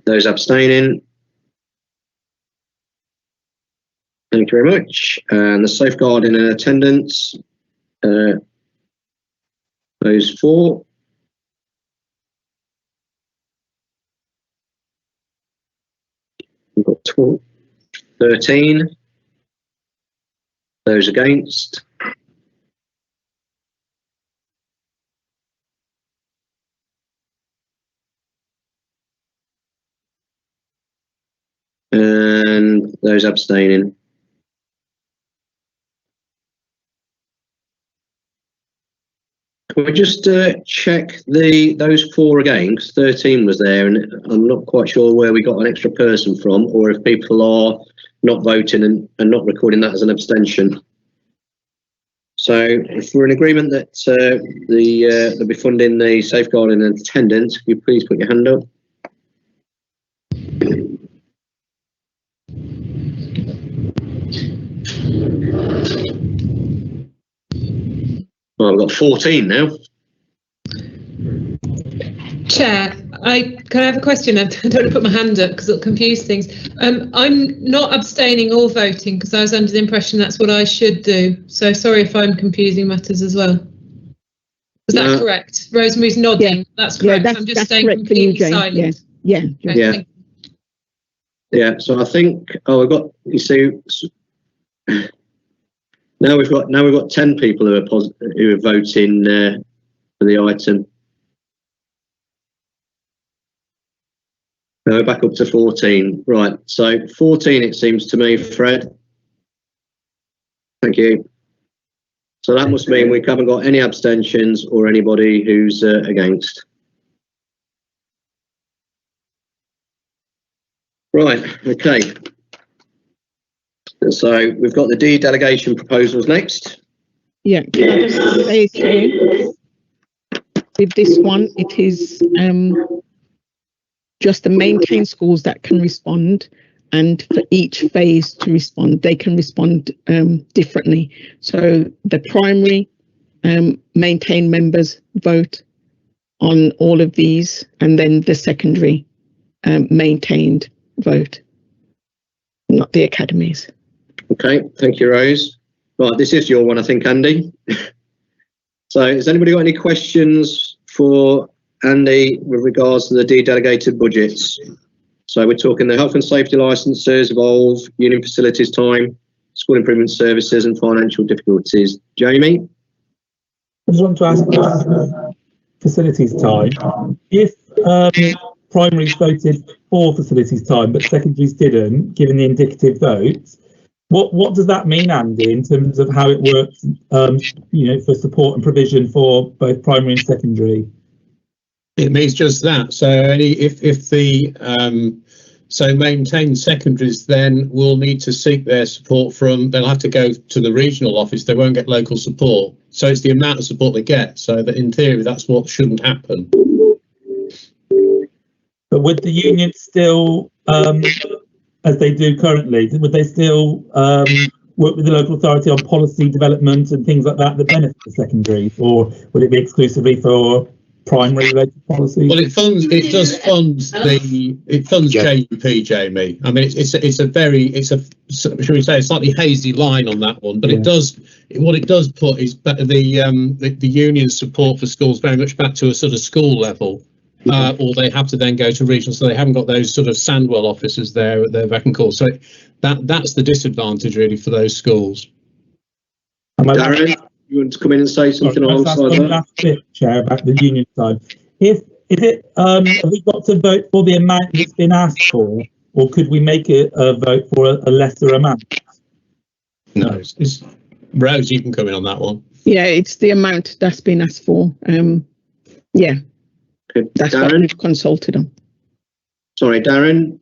Speaker 2: Those abstaining? Thank you very much. And the safeguarding and attendance, those 4. We've got 13. Those against? And those abstaining? Can we just check those 4 again? Because 13 was there, and I'm not quite sure where we got an extra person from, or if people are not voting and not recording that as an abstention. So, if we're in agreement that they'll be funding the safeguarding and attendance, can you please put your hand up? Well, I've got 14 now.
Speaker 9: Chair, can I have a question? I don't want to put my hand up because it'll confuse things. I'm not abstaining or voting because I was under the impression that's what I should do. So sorry if I'm confusing matters as well. Is that correct? Rosemary's nodding. Yeah. That's correct. I'm just staying completely silent.
Speaker 17: Yeah.
Speaker 9: Okay,
Speaker 2: Yeah. Yeah. So I think we've got, you see, now we've got 10 people who are voting for the item. Now we're back up to 14. Right, so 14 it seems to me, Fred. Thank you. So that must mean we haven't got any abstentions or anybody who's against. Right, okay. So we've got the delegation proposals next.
Speaker 17: Yeah, can I just say so with this one, it is just the maintained schools that can respond, and for each phase to respond, they can respond differently. So the primary maintained members vote on all of these, and then the secondary maintained vote, not the academies.
Speaker 2: Okay, thank you, Rose. Right, this is your one, I think, Andy. So has anybody got any questions for Andy with regards to the de-delegated budgets? So we're talking the health and safety licences, Evolve, union facilities time, school improvement services and financial difficulties. Jamie?
Speaker 8: I just want to ask about facilities time. If primaries voted for facilities time but secondaries didn't, given the indicative votes, what does that mean, Andy, in terms of how it works, for support and provision for both primary and secondary?
Speaker 6: It means just that. So if the so maintained secondaries then will need to seek their support from, they'll have to go to the regional office, they won't get local support. So it's the amount of support they get. So that in theory, that's what shouldn't happen.
Speaker 8: But would the union still, as they do currently, would they still work with the local authority on policy development and things like that benefit the secondary, or would it be exclusively for primary related policies?
Speaker 6: Well, it does fund JUP, Jamie. I mean, it's a should we say a slightly hazy line on that one, but yeah. What it does put is the union support for schools very much back to a sort of school level. Or they have to then go to regional, so they haven't got those sort of Sandwell officers there at their beck and call. So that's the disadvantage really for those schools.
Speaker 2: Darren, you want to come in and say something alongside that?
Speaker 8: Last bit, Chair, about the union side. Have we got to vote for the amount that's been asked for, or could we make it a vote for a lesser amount?
Speaker 6: No, it's Rose, you can come in on that one.
Speaker 17: Yeah, it's the amount that's been asked for. Yeah. That's Darren? What we've consulted on.
Speaker 2: Sorry, Darren.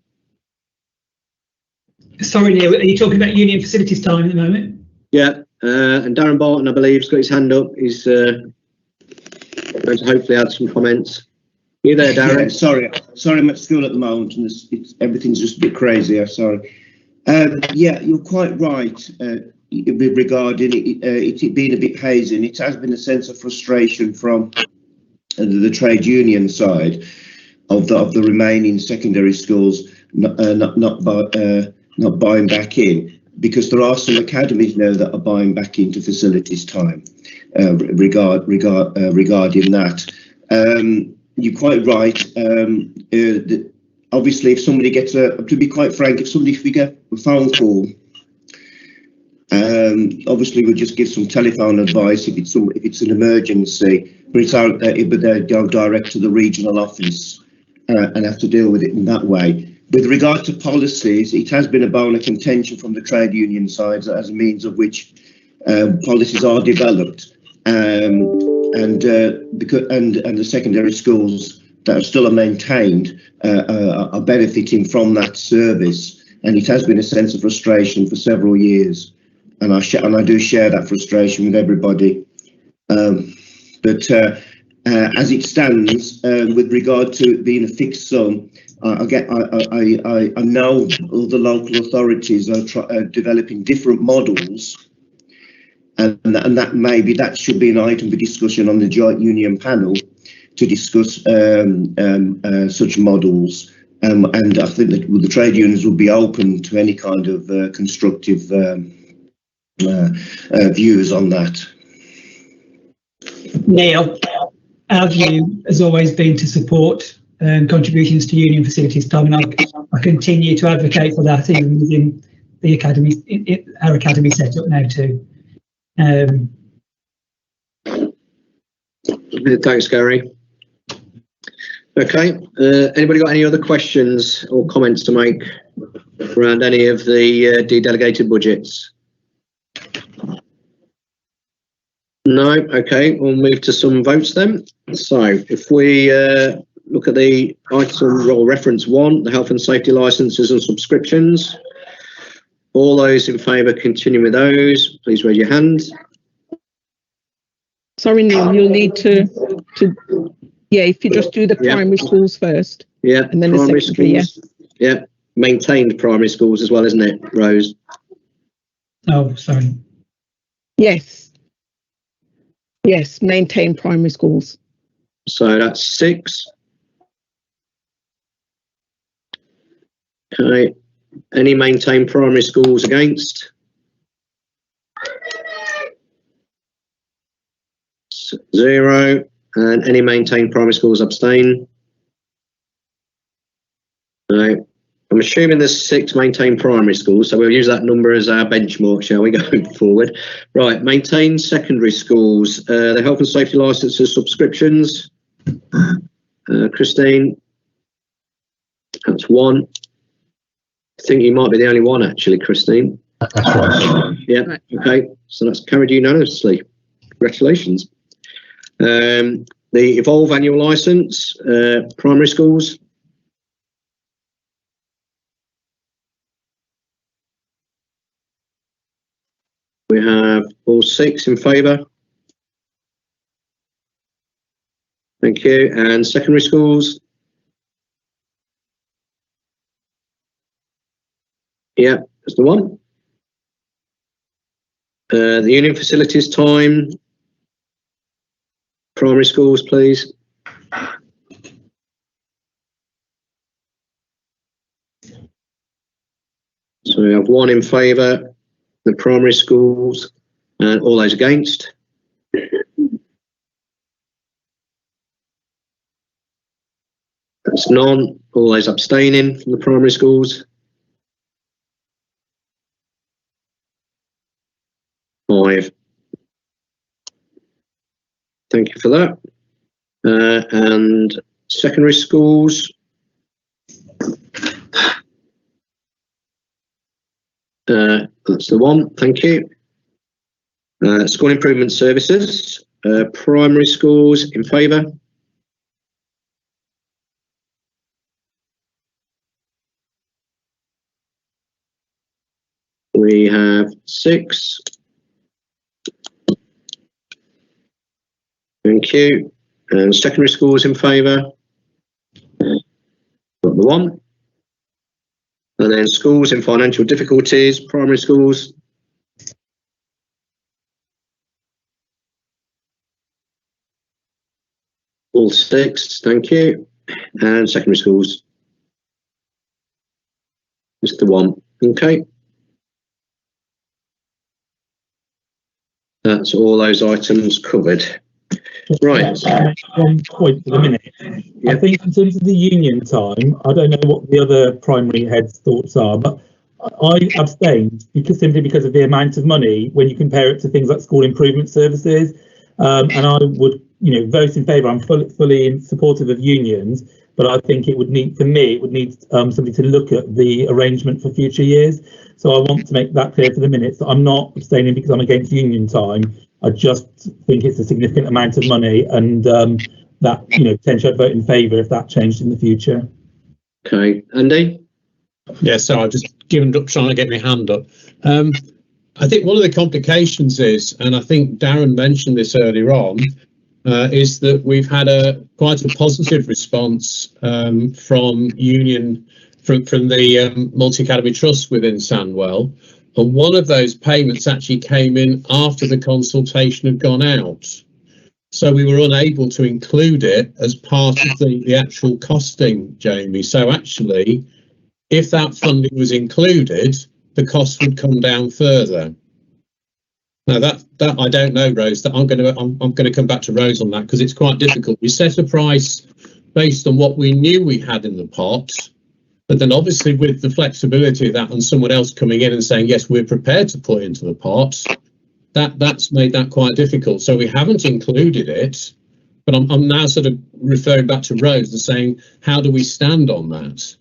Speaker 21: Sorry, Neil, are you talking about union facilities time at the moment?
Speaker 2: Yeah, and Darren Barton, I believe, has got his hand up. He's going to hopefully add some comments. You there, Darren?
Speaker 5: Yeah, sorry, I'm at school at the moment, and everything's just a bit crazy. I'm sorry. Yeah, you're quite right regarding it being a bit hazy, and it has been a sense of frustration from the trade union side of the remaining secondary schools not buying back in, because there are some academies now that are buying back into facilities time. Regarding that, you're quite right. Obviously, if somebody gets to be quite frank, if we get a phone call, obviously we'll just give some telephone advice if it's an emergency, but they go direct to the regional office and have to deal with it in that way. With regard to policies, it has been a bone of contention from the trade union side as a means of which policies are developed, and the secondary schools that are still maintained are benefiting from that service, and it has been a sense of frustration for several years, and I do share that frustration with everybody. But as it stands, with regard to it being a fixed sum, I know all the local authorities are developing different models, and that should be an item for discussion on the joint union panel to discuss such models, and I think that the trade unions will be open to any kind of constructive views on that.
Speaker 21: Neil, our view has always been to support contributions to union facilities time, and I continue to advocate for that even within the academy, our academy setup now too.
Speaker 2: Thanks, Gary. Okay, anybody got any other questions or comments to make around any of the delegated budgets? No. Okay, we'll move to some votes then. So if we look at the item or reference 1, the health and safety licenses and subscriptions, all those in favour continue with those, please raise your hand.
Speaker 17: Sorry, Neil, you'll need to yeah, if you just do the primary schools first.
Speaker 2: Yeah,
Speaker 17: and then
Speaker 2: primary
Speaker 17: the secondary,
Speaker 2: schools. Yeah, maintained primary schools as well, isn't it, Rose?
Speaker 21: Oh, sorry.
Speaker 17: Yes. Yes, maintain primary schools.
Speaker 2: So that's 6. Okay. Any maintained primary schools against? 0. And any maintained primary schools abstain? No. I'm assuming there's 6 maintained primary schools, so we'll use that number as our benchmark, shall we, going forward? Right, maintained secondary schools, the health and safety licenses subscriptions. Christine, that's 1. I think you might be the only one, actually, Christine.
Speaker 1: That's right.
Speaker 2: Yeah, okay, so that's carried unanimously. Congratulations. The Evolve annual licence, primary schools. We have all 6 in favour. Thank you. And secondary schools? Yeah, that's the one. The union facilities time. Primary schools, please. So we have 1 in favour. The primary schools, and all those against. That's none. All those abstaining from the primary schools. 5. Thank you for that. And secondary schools. That's the one, thank you. School improvement services, primary schools in favour. We have 6. Thank you. And secondary schools in favour. Got the 1. And then schools in financial difficulties, primary schools. All 6, thank you. And secondary schools. Just the 1, okay. That's all those items covered. Right.
Speaker 8: One point for the minute. I think in terms of the union time, I don't know what the other primary heads' thoughts are, but I abstained simply because of the amount of money when you compare it to things like school improvement services. And I would, vote in favour. I'm fully supportive of unions, but I think it would need, for me, somebody to look at the arrangement for future years. So I want to make that clear for the minutes that I'm not abstaining because I'm against union time. I just think it's a significant amount of money, and that, potentially I'd vote in favour if that changed in the future.
Speaker 2: Okay, Andy?
Speaker 6: Yeah, so I've just given up trying to get my hand up. I think one of the complications is, and I think Darren mentioned this earlier on, is that we've had quite a positive response from the multi-academy trust within Sandwell, and one of those payments actually came in after the consultation had gone out, so we were unable to include it as part of the actual costing, Jamie. So actually, if that funding was included, the cost would come down further. Now that I don't know, Rose. That I'm going to come back to Rose on that, because it's quite difficult. We set a price based on what we knew we had in the pot, but then obviously with the flexibility of that and someone else coming in and saying yes, we're prepared to put into the pot, that's made that quite difficult. So we haven't included it, but I'm now sort of referring back to Rose and saying, how do we stand on that?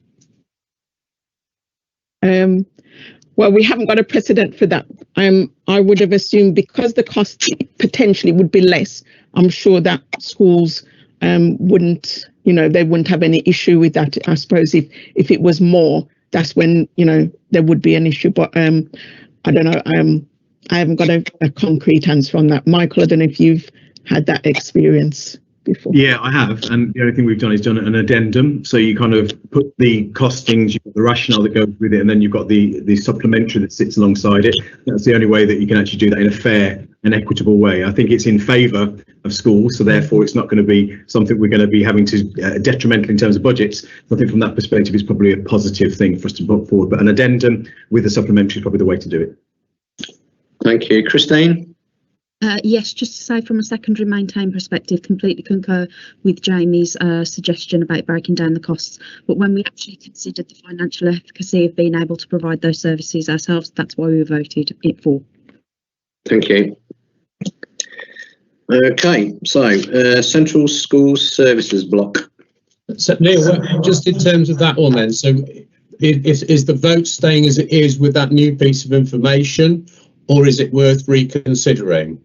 Speaker 17: Well, we haven't got a precedent for that. I would have assumed because the cost potentially would be less, I'm sure that schools wouldn't, they wouldn't have any issue with that. I suppose if it was more, that's when, there would be an issue. But I don't know. I haven't got a concrete answer on that. Michael, I don't know if you've had that experience before.
Speaker 13: Yeah, I have, and the only thing we've done is done an addendum. So you kind of put the costings, you've got the rationale that goes with it, and then you've got the supplementary that sits alongside it. That's the only way that you can actually do that in a fair and equitable way. I think it's in favour of schools, so therefore it's not going to be something we're going to be having to detrimental in terms of budgets. So I think from that perspective, it's probably a positive thing for us to put forward. But an addendum with a supplementary is probably the way to do it.
Speaker 2: Thank you, Christine.
Speaker 11: Yes, just to say from a secondary maintain perspective, completely concur with Jamie's suggestion about breaking down the costs. But when we actually considered the financial efficacy of being able to provide those services ourselves, that's why we voted it for.
Speaker 2: Thank you. Okay, so Central Schools Services block.
Speaker 6: So Neil, just in terms of that one then, so is the vote staying as it is with that new piece of information, or is it worth reconsidering?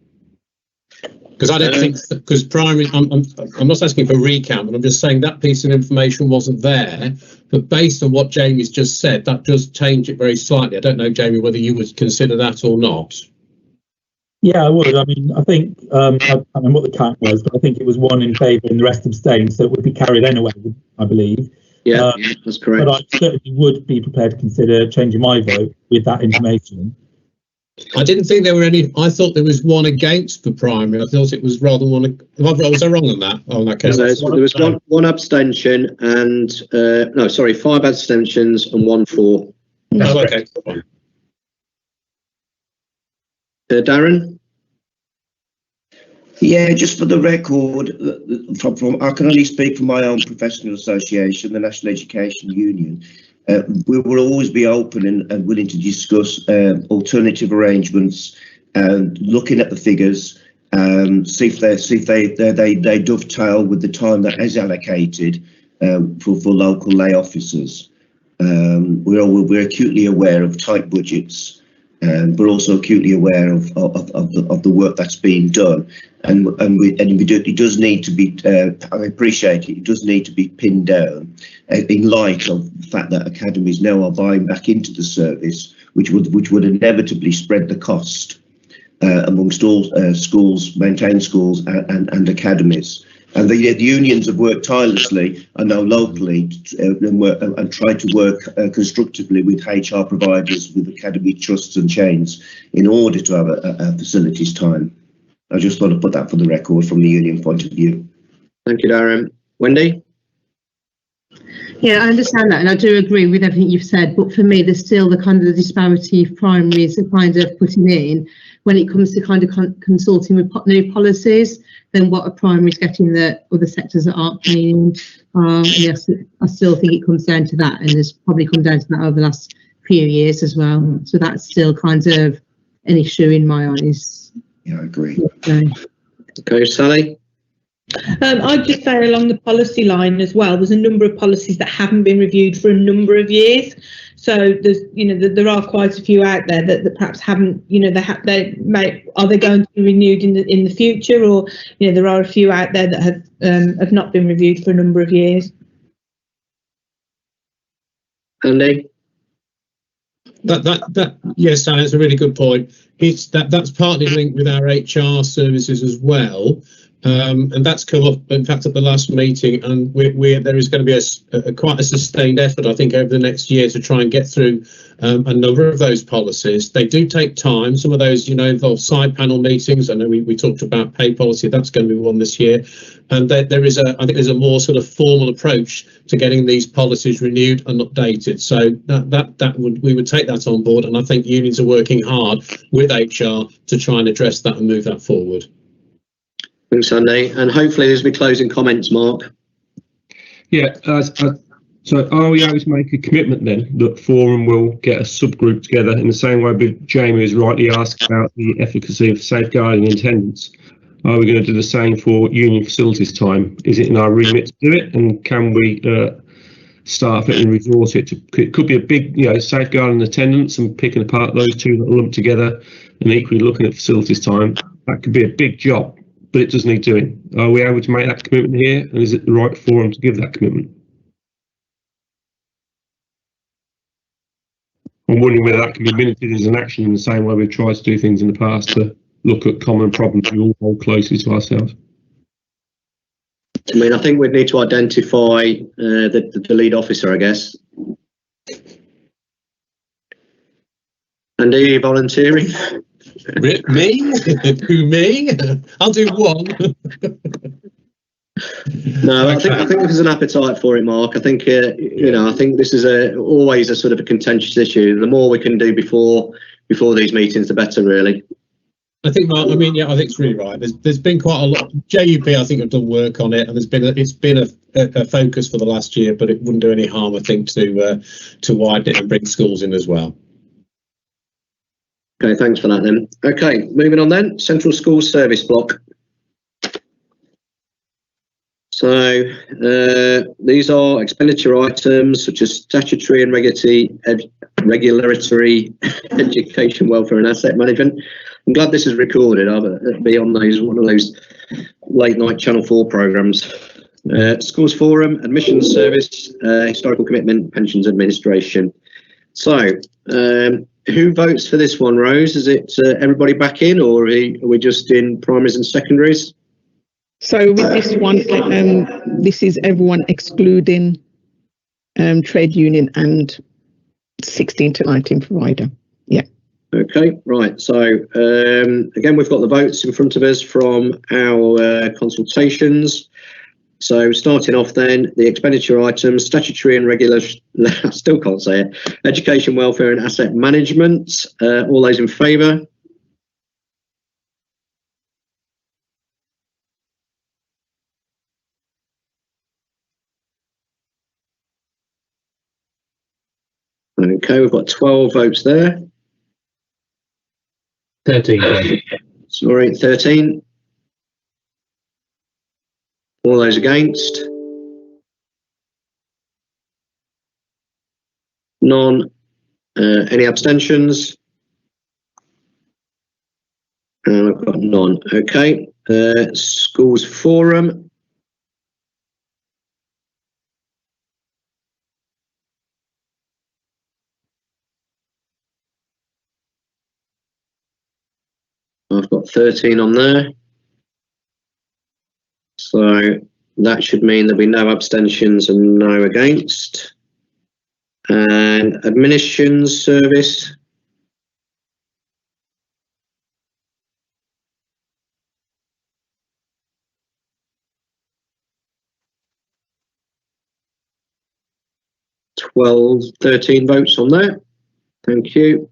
Speaker 6: Because I don't think, because primary, I'm not asking for a recount, but I'm just saying that piece of information wasn't there. But based on what Jamie's just said, that does change it very slightly. I don't know, Jamie, whether you would consider that or not.
Speaker 8: Yeah, I would. I mean, I think, I don't know what the count was, but I think it was 1 in favour and the rest abstained, so it would be carried anyway, I believe.
Speaker 2: Yeah, that's correct.
Speaker 8: But I certainly would be prepared to consider changing my vote with that information.
Speaker 6: I didn't think there were any. I thought there was 1 against the primary. I thought it was rather 1. Was I wrong on that? Oh, in that case,
Speaker 2: there was one abstention and 5 abstentions and 1 for.
Speaker 6: Oh, okay.
Speaker 2: Darren?
Speaker 5: Yeah, just for the record, I can only speak from my own professional association, the National Education Union. We will always be open and willing to discuss alternative arrangements, looking at the figures, see if they dovetail with the time that is allocated for local lay officers. We're acutely aware of tight budgets, but also acutely aware of the work that's being done, it does need to be. I appreciate it. It does need to be pinned down in light of the fact that academies now are buying back into the service, which would inevitably spread the cost amongst all schools, maintained schools, and academies. And the unions have worked tirelessly, I know locally, and tried to work constructively with HR providers, with academy trusts and chains in order to have a facilities time. I just want to put that for the record from the union point of view.
Speaker 2: Thank you, Darren. Wendy?
Speaker 3: Yeah, I understand that, and I do agree with everything you've said. But for me, there's still the kind of the disparity of primaries are kind of putting in when it comes to kind of consulting with new policies than what a primary is getting that other sectors that aren't paying. Yes, I still think it comes down to that, and it's probably come down to that over the last few years as well. So that's still kind of an issue in my eyes.
Speaker 5: Yeah, I agree.
Speaker 2: Okay, Sally?
Speaker 4: I'd just say along the policy line as well, there's a number of policies that haven't been reviewed for a number of years. So there's, there are quite a few out there that perhaps haven't, are they going to be renewed in the future, or there are a few out there that have not been reviewed for a number of years.
Speaker 2: Andy?
Speaker 6: Yes, Sally, that's a really good point. That's partly linked with our HR services as well. And that's come up, in fact, at the last meeting, and there is going to be quite a sustained effort, I think, over the next year to try and get through a number of those policies. They do take time. Some of those, involve side panel meetings. I know we talked about pay policy. That's going to be one this year. And I think there's a more sort of formal approach to getting these policies renewed and updated. So we would take that on board, and I think unions are working hard with HR to try and address that and move that forward.
Speaker 2: Thanks, Andy. And hopefully there's be closing comments, Mark.
Speaker 12: Yeah, so are we able to make a commitment then that Forum will get a subgroup together in the same way Jamie has rightly asked about the efficacy of safeguarding attendance? Are we going to do the same for union facilities time? Is it in our remit to do it, and can we staff it and resource it? It could be a big, safeguarding attendance and picking apart those two that are lumped together, and equally looking at facilities time. That could be a big job, but it does need doing. Are we able to make that commitment here, and is it the right forum to give that commitment? I'm wondering whether that can be minuted as an action in the same way we've tried to do things in the past, to look at common problems we all hold closely to ourselves.
Speaker 2: I mean, I think we'd need to identify the lead officer, I guess. And are you volunteering?
Speaker 6: Me? Who, me? I'll do one.
Speaker 2: No, I think there's an appetite for it, Mark. I think I think this is always a sort of a contentious issue. The more we can do before these meetings, the better, really.
Speaker 6: I think, Mark. I mean, yeah, I think it's really right. There's been quite a lot. JUP, I think, have done work on it, and it's been a focus for the last year. But it wouldn't do any harm, I think, to widen it and bring schools in as well.
Speaker 2: Okay, thanks for that then. Okay, moving on then. Central School Service Block. So these are expenditure items such as statutory and regulatory education, welfare and asset management. I'm glad this is recorded. I'll be on one of those late night Channel 4 programmes. Schools Forum, Admissions Service, Historical Commitment, Pensions Administration. So who votes for this one, Rose? Is it everybody back in, or are we just in primaries and secondaries?
Speaker 17: So with this one, this is everyone excluding trade union and 16 to 19 provider. Yeah.
Speaker 2: Okay, right. So again, we've got the votes in front of us from our consultations. So starting off then, the expenditure items, statutory and regular, I still can't say it, education, welfare and asset management. All those in favour? Okay, we've got 12 votes there.
Speaker 1: 13.
Speaker 2: Sorry, 13. All those against? None. Any abstentions? I've got none. Okay. Schools Forum. I've got 13 on there. So that should mean there'll be no abstentions and no against. And admissions service. Twelve, 13 votes on that. Thank you.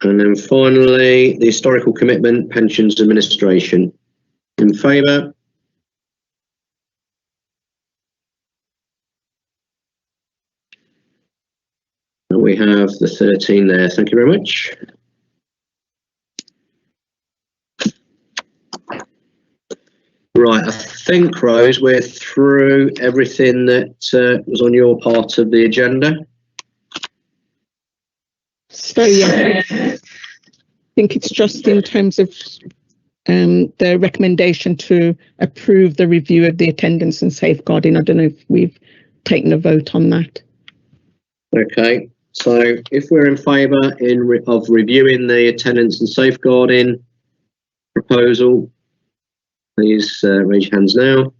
Speaker 2: And then finally, the historical commitment pensions administration. In favour? And we have the 13 there. Thank you very much. Right, I think, Rose, we're through everything that was on your part of the agenda.
Speaker 17: So yeah, I think it's just in terms of the recommendation to approve the review of the attendance and safeguarding. I don't know if we've taken a vote on that.
Speaker 2: Okay, so if we're in favour of reviewing the attendance and safeguarding proposal, please raise your hands now.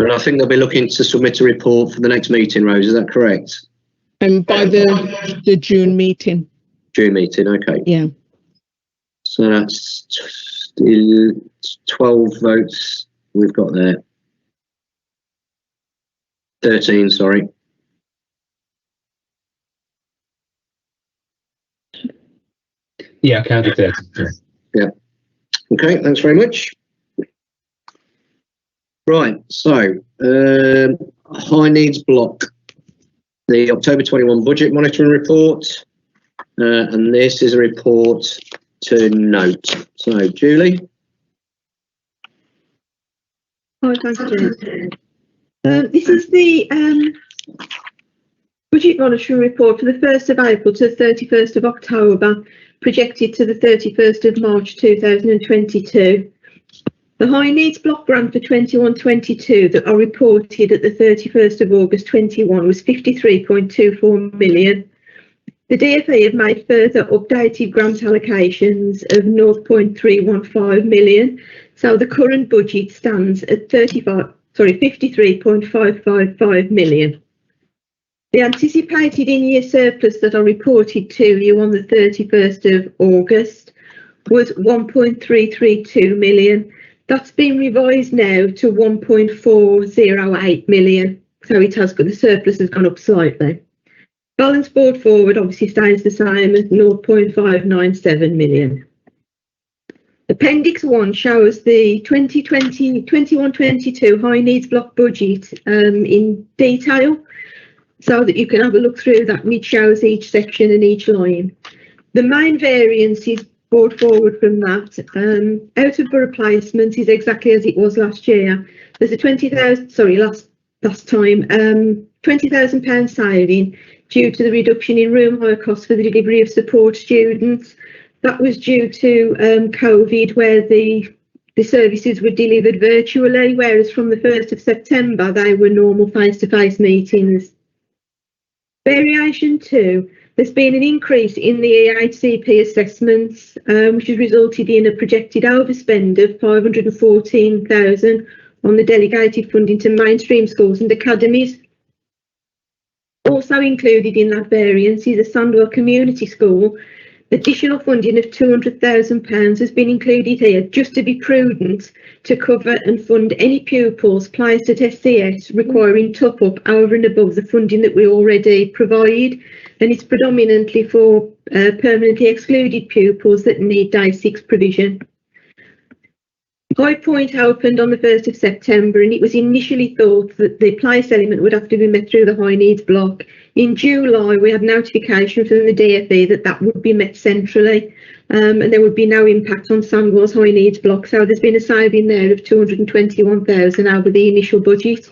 Speaker 2: And I think they'll be looking to submit a report for the next meeting, Rose, is that correct?
Speaker 17: By the June meeting.
Speaker 2: June meeting, okay.
Speaker 17: Yeah.
Speaker 2: So that's 12 votes we've got there. 13, sorry.
Speaker 1: Yeah, I counted 13.
Speaker 2: Yeah. Okay, thanks very much. Right, so high needs block, the October 21 budget monitoring report, and this is a report to note. So, Julie.
Speaker 4: Hi, thanks, Jen. This is the budget monitoring report for the 1st of April to the 31st of October, projected to the 31st of March 2022. The high needs block grant for 21-22 that are reported at the 31st of August 21 was 53.24 million. The DfE have made further updated grant allocations of 0.315 million, so the current budget stands at 53.555 million. The anticipated in-year surplus that I reported to you on the 31st of August was 1.332 million. That's been revised now to 1.408 million. So it has got, the surplus has gone up slightly. Balance brought forward obviously stays the same at 0.597 million. Appendix 1 shows the 2021-22 high needs block budget in detail, so that you can have a look through that, and it shows each section and each line. The main variance is brought forward from that. Out of borough placements is exactly as it was last year. There's a last time, £20,000 saving due to the reduction in room hire costs for the delivery of support students. That was due to COVID, where the services were delivered virtually, whereas from the 1st of September they were normal face-to-face meetings. Variation 2, there's been an increase in the Eicp assessments, which has resulted in a projected overspend of 514,000 on the delegated funding to mainstream schools and academies. Also included in that variance is a Sandwell Community School. Additional funding of £200,000 has been included here just to be prudent to cover and fund any pupils placed at SCS requiring top-up over and above the funding that we already provide, and it's predominantly for permanently excluded pupils that need Day 6 provision. High Point opened on the 1st of September, and it was initially thought that the place element would have to be met through the high needs block. In July, we had notification from the DfE that that would be met centrally, and there would be no impact on Sandwell's high needs block. So there's been a saving there of 221,000 over the initial budget.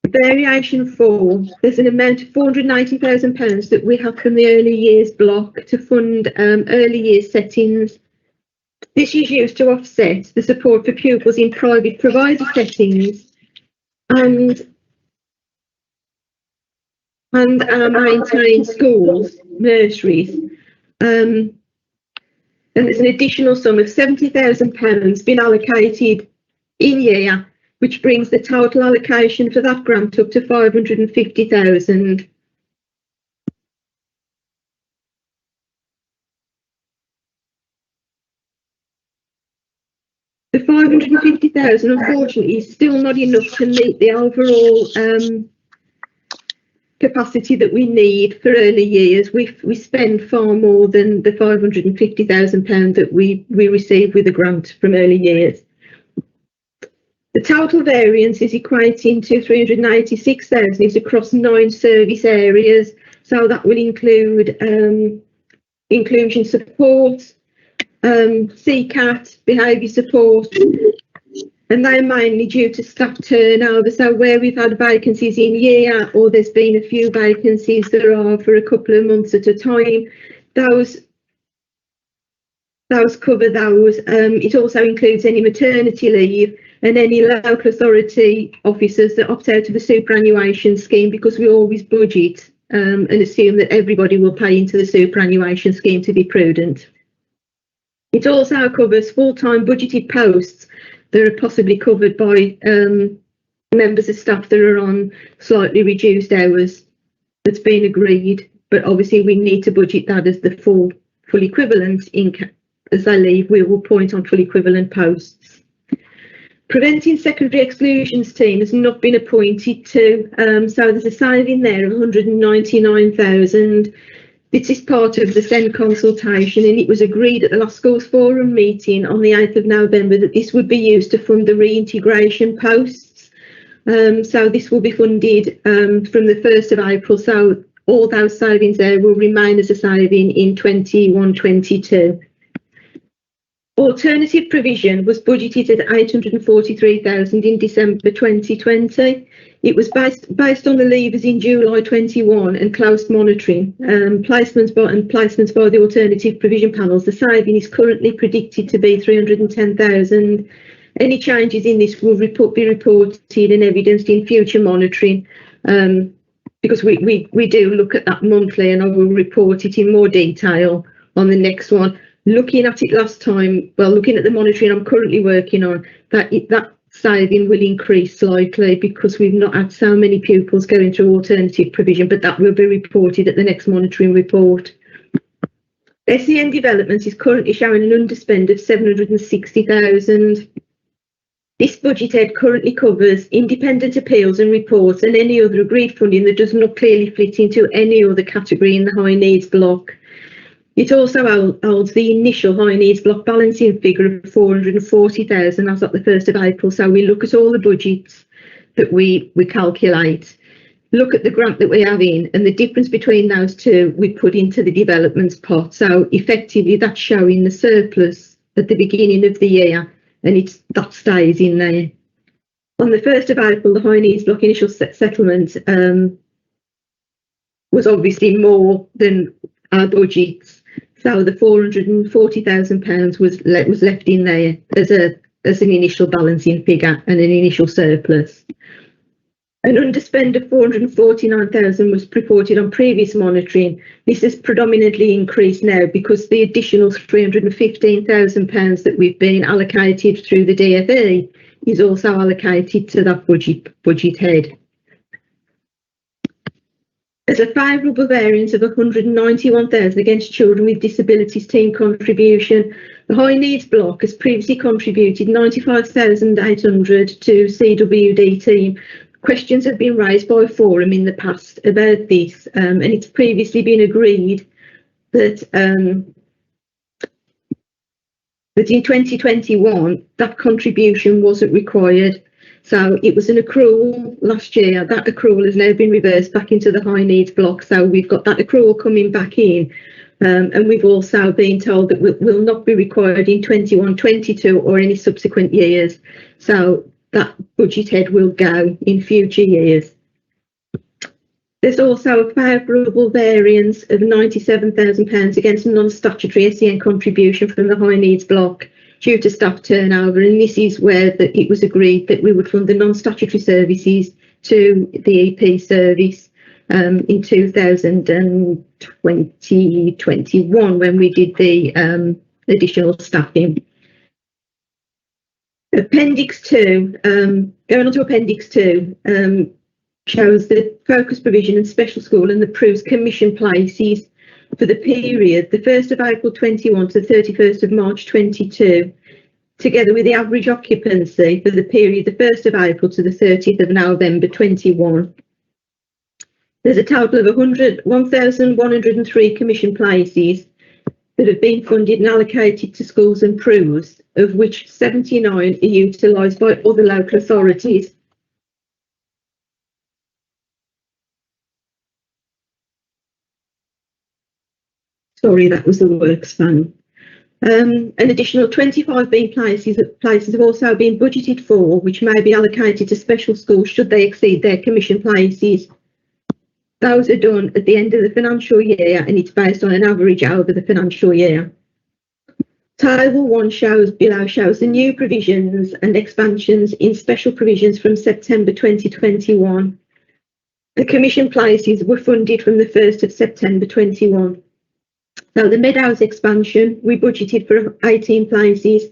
Speaker 4: Variation 4, there's an amount of £490,000 that we have from the early years block to fund early years settings. This is used to offset the support for pupils in private provider settings, and
Speaker 14: and our maintained schools, nurseries. And there's an additional sum of £70,000 been allocated in year, which brings the total allocation for that grant up to 550,000. The 550,000, unfortunately, is still not enough to meet the overall capacity that we need for early years. We spend far more than the £550,000 that we receive with a grant from early years. The total variance is equating to 386,000 is across 9 service areas. So that will include inclusion support, CCAT, behaviour support, and they're mainly due to staff turnover. So where we've had vacancies in year, or there's been a few vacancies that are for a couple of months at a time, those cover those. It also includes any maternity leave and any local authority officers that opt out of the superannuation scheme, because we always budget and assume that everybody will pay into the superannuation scheme to be prudent. It also covers full-time budgeted posts that are possibly covered by members of staff that are on slightly reduced hours. That's been agreed, but obviously we need to budget that as the full equivalent. As they leave, we will point on full equivalent posts. Preventing secondary exclusions team has not been appointed to, so there's a saving there of 199,000. This is part of the SEND consultation, and it was agreed at the last schools forum meeting on the 8th of November that this would be used to fund the reintegration posts. So this will be funded from the 1st of April. So all those savings there will remain as a saving in 21-22. Alternative provision was budgeted at 843,000 in December 2020. It was based on the levers in July 21 and close monitoring. Placements by the alternative provision panels. The saving is currently predicted to be 310,000. Any changes in this will be reported and evidenced in future monitoring, because we do look at that monthly, and I will report it in more detail on the next one. Looking at it last time, well, looking at the monitoring I'm currently working on, that saving will increase slightly because we've not had so many pupils going through alternative provision, but that will be reported at the next monitoring report. SEN development is currently showing an underspend of 760,000. This budget head currently covers independent appeals and reports and any other agreed funding that does not clearly fit into any other category in the high needs block. It also holds the initial high needs block balancing figure of 440,000 as at the 1st of April. So we look at all the budgets that we calculate, look at the grant that we have in, and the difference between those two we put into the developments pot. So effectively that's showing the surplus at the beginning of the year, and that stays in there. On the 1st of April, the high needs block initial settlement was obviously more than our budgets. So the £440,000 was left in there as an initial balancing figure and an initial surplus. An underspend of 449,000 was reported on previous monitoring. This has predominantly increased now because the additional £315,000 that we've been allocated through the DFE is also allocated to that budget head. There's a favourable variance of 191,000 against children with disabilities team contribution. The high needs block has previously contributed 95,800 to CWD team. Questions have been raised by a forum in the past about this, and it's previously been agreed that that in 2021 that contribution wasn't required. So it was an accrual last year. That accrual has now been reversed back into the high needs block. So we've got that accrual coming back in. And we've also been told that will not be required in 21-22 or any subsequent years. So that budget head will go in future years. There's also a favourable variance of £97,000 against non-statutory SEN contribution from the high needs block due to staff turnover, and this is where it was agreed that we would fund the non-statutory services to the EP service. in 2021 when we did the additional staffing. Appendix 2, going on to Appendix 2, shows the focus provision and special school and the PRU's commission places for the period the 1st of April 21 to the 31st of March 22, together with the average occupancy for the period the 1st of April to the 30th of November 21. There's a total of 1,103 commission places that have been funded and allocated to schools and PRUs, of which 79 are utilised by other local authorities. Sorry, that was the works fund. An additional 25 places have also been budgeted for, which may be allocated to special schools should they exceed their commission places. Those are done at the end of the financial year, and it's based on an average over the financial year. Table 1 below shows the new provisions and expansions in special provisions from September 2021. The commission places were funded from the 1st of September 21. So the Meadows expansion, we budgeted for 18 places.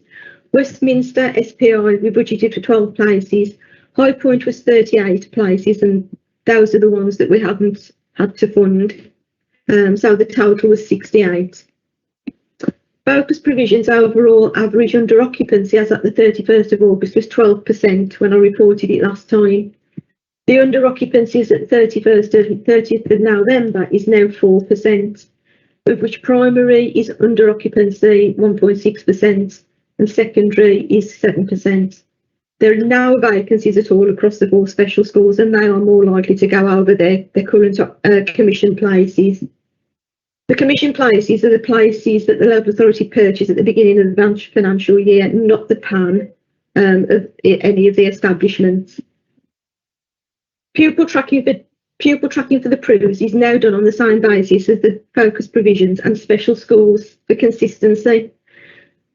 Speaker 14: Westminster SPI, we budgeted for 12 places. High Point was 38 places, and those are the ones that we haven't had to fund. So the total was 68. Focus provisions overall average under occupancy as at the 31st of August was 12% when I reported it last time. The under occupancies at 30th of November is now 4%. Of which primary is under occupancy 1.6% and secondary is 7%. There are no vacancies at all across the 4 special schools, and they are more likely to go over their current commission places. The commission places are the places that the local authority purchased at the beginning of the financial year, not the PAN of any of the establishments. Pupil tracking for the PRUs is now done on the same basis as the focus provisions and special schools for consistency.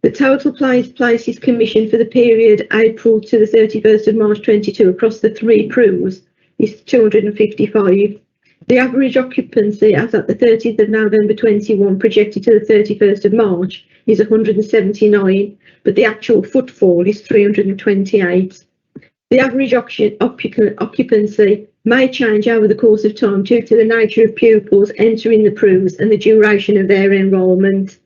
Speaker 14: The total places commissioned for the period April to the 31st of March 22 across the 3 PRUs is 255. The average occupancy as at the 30th of November 21 projected to the 31st of March is 179, but the actual footfall is 328. The average occupancy may change over the course of time due to the nature of pupils entering the PRUs and the duration of their enrolment.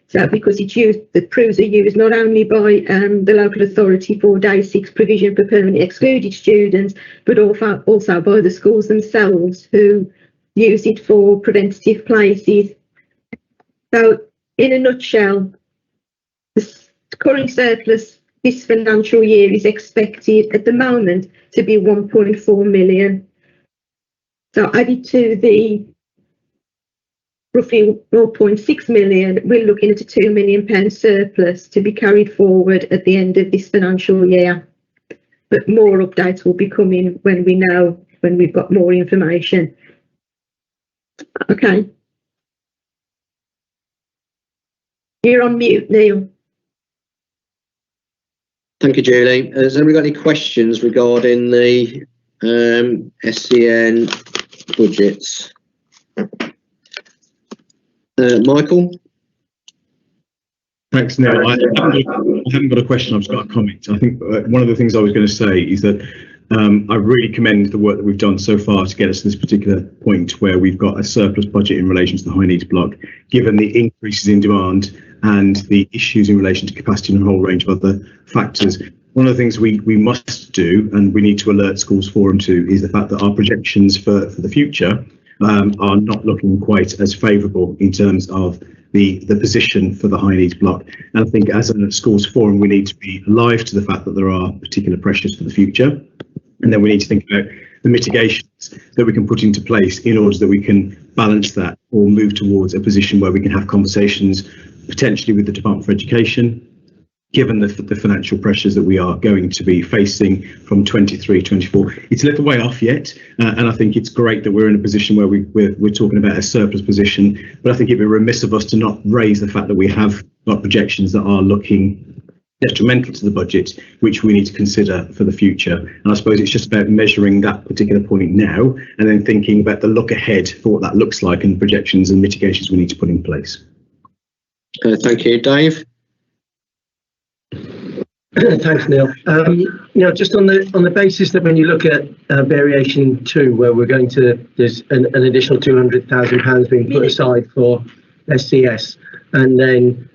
Speaker 14: So because the PRUs are used not only by the local authority for Day 6 provision for permanently excluded students, but also by the schools themselves who use it for preventative places. So in a nutshell, the current surplus this financial year is expected at the moment to be 1.4 million. So added to the roughly 0.6 million, we're looking at a £2 million surplus to be carried forward at the end of this financial year. But more updates will be coming when we've got more information. Okay. You're on mute, Neil.
Speaker 2: Thank you, Julie. Has anybody got any questions regarding the SCN budgets? Michael?
Speaker 13: Thanks, Neil. I haven't got a question, I've just got a comment. I think one of the things I was going to say is that I really commend the work that we've done so far to get us to this particular point where we've got a surplus budget in relation to the high needs block, given the increases in demand and the issues in relation to capacity and a whole range of other factors. One of the things we must do, and we need to alert Schools Forum to, is the fact that our projections for the future are not looking quite as favourable in terms of the position for the high needs block. And I think as a Schools Forum, we need to be alive to the fact that there are particular pressures for the future. And then we need to think about the mitigations that we can put into place in order that we can balance that or move towards a position where we can have conversations potentially with the Department for Education, given the financial pressures that we are going to be facing from 23-24. It's a little way off yet, and I think it's great that we're in a position where we're talking about a surplus position, but I think it'd be remiss of us to not raise the fact that we have got projections that are looking detrimental to the budget, which we need to consider for the future. And I suppose it's just about measuring that particular point now and then thinking about the look ahead for what that looks like and projections and mitigations we need to put in place.
Speaker 2: Thank you, Dave.
Speaker 15: Thanks, Neil. Just on the basis that when you look at variation 2, where we're going to, there's an additional £200,000 being put aside for SCS, and then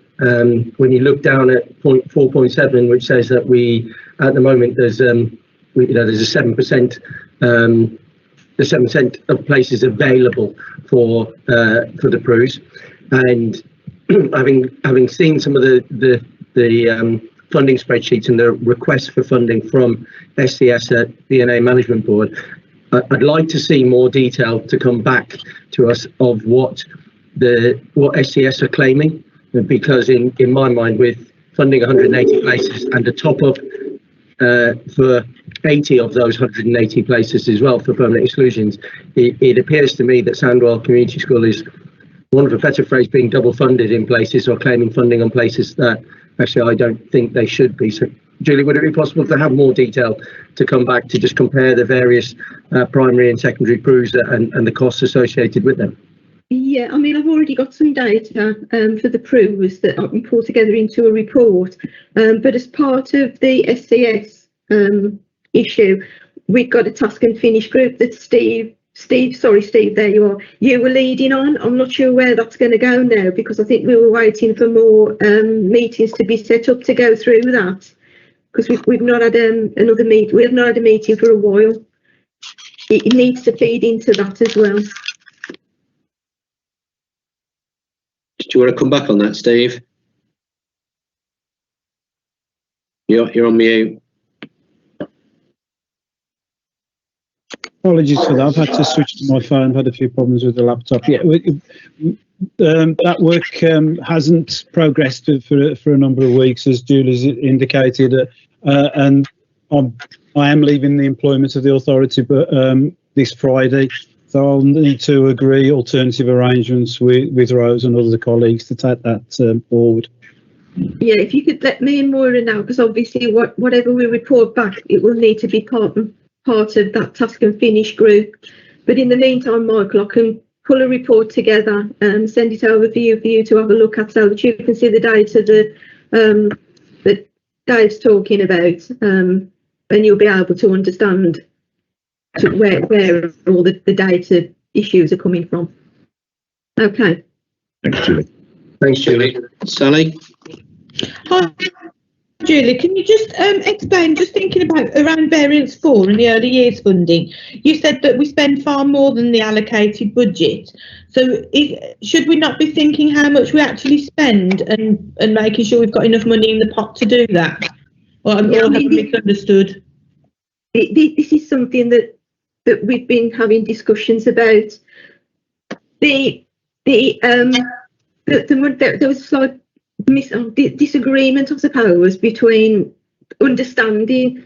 Speaker 15: when you look down at point 4.7, which says that we, at the moment, there's a 7%, the 7% of places available for the PRUs, and having seen some of the funding spreadsheets and the requests for funding from SCS at BNA Management Board, I'd like to see more detail to come back to us of what SCS are claiming, because in my mind, with funding 180 places and a top up for 80 of those 180 places as well for permanent exclusions, it appears to me that Sandwell Community School is, one of a better phrase, being double funded in places or claiming funding on places that actually I don't think they should be. So, Julie, would it be possible to have more detail to come back to just compare the various primary and secondary PRUs and the costs associated with them?
Speaker 14: Yeah, I mean, I've already got some data for the PRUs that I can pull together into a report. But as part of the SCS issue, we've got a task and finish group that Steve, there you are. You were leading on. I'm not sure where that's going to go now, because I think we were waiting for more meetings to be set up to go through that, because we've not had another meeting. We have not had a meeting for a while. It needs to feed into that as well.
Speaker 2: Do you want to come back on that, Steve? You're on mute.
Speaker 19: Apologies for that. I've had to switch to my phone. I've had a few problems with the laptop. Yeah, that work hasn't progressed for a number of weeks, as Julie's indicated, and I am leaving the employment of the authority, but this Friday, so I'll need to agree alternative arrangements with Rose and other colleagues to take that forward.
Speaker 14: Yeah, if you could let me and Moira know, because obviously whatever we report back, it will need to be part of that task and finish group. But in the meantime, Michael, I can pull a report together and send it over for you to have a look at, so that you can see the data that Dave's talking about, and you'll be able to understand where all the data issues are coming from. Okay.
Speaker 13: Thanks, Julie.
Speaker 2: Thanks, Julie. Sally?
Speaker 4: Hi, Julie, can you just explain, just thinking about around variance 4 and the early years funding, you said that we spend far more than the allocated budget. So should we not be thinking how much we actually spend and making sure we've got enough money in the pot to do that? Or have I misunderstood?
Speaker 14: This is something that we've been having discussions about. There was a slight disagreement, I suppose, between understanding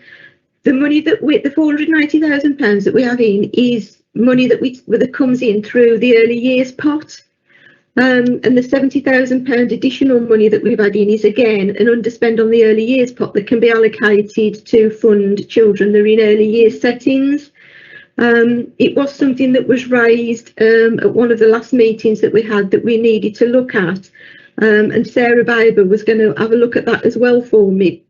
Speaker 14: the money that the £480,000 that we have in is money that comes in through the early years pot, and the £70,000 additional money that we've had in is again an underspend on the early years pot that can be allocated to fund children that are in early years settings. It was something that was raised at one of the last meetings that we had that we needed to look at, and Sarah Baber was going to have a look at that as well for me,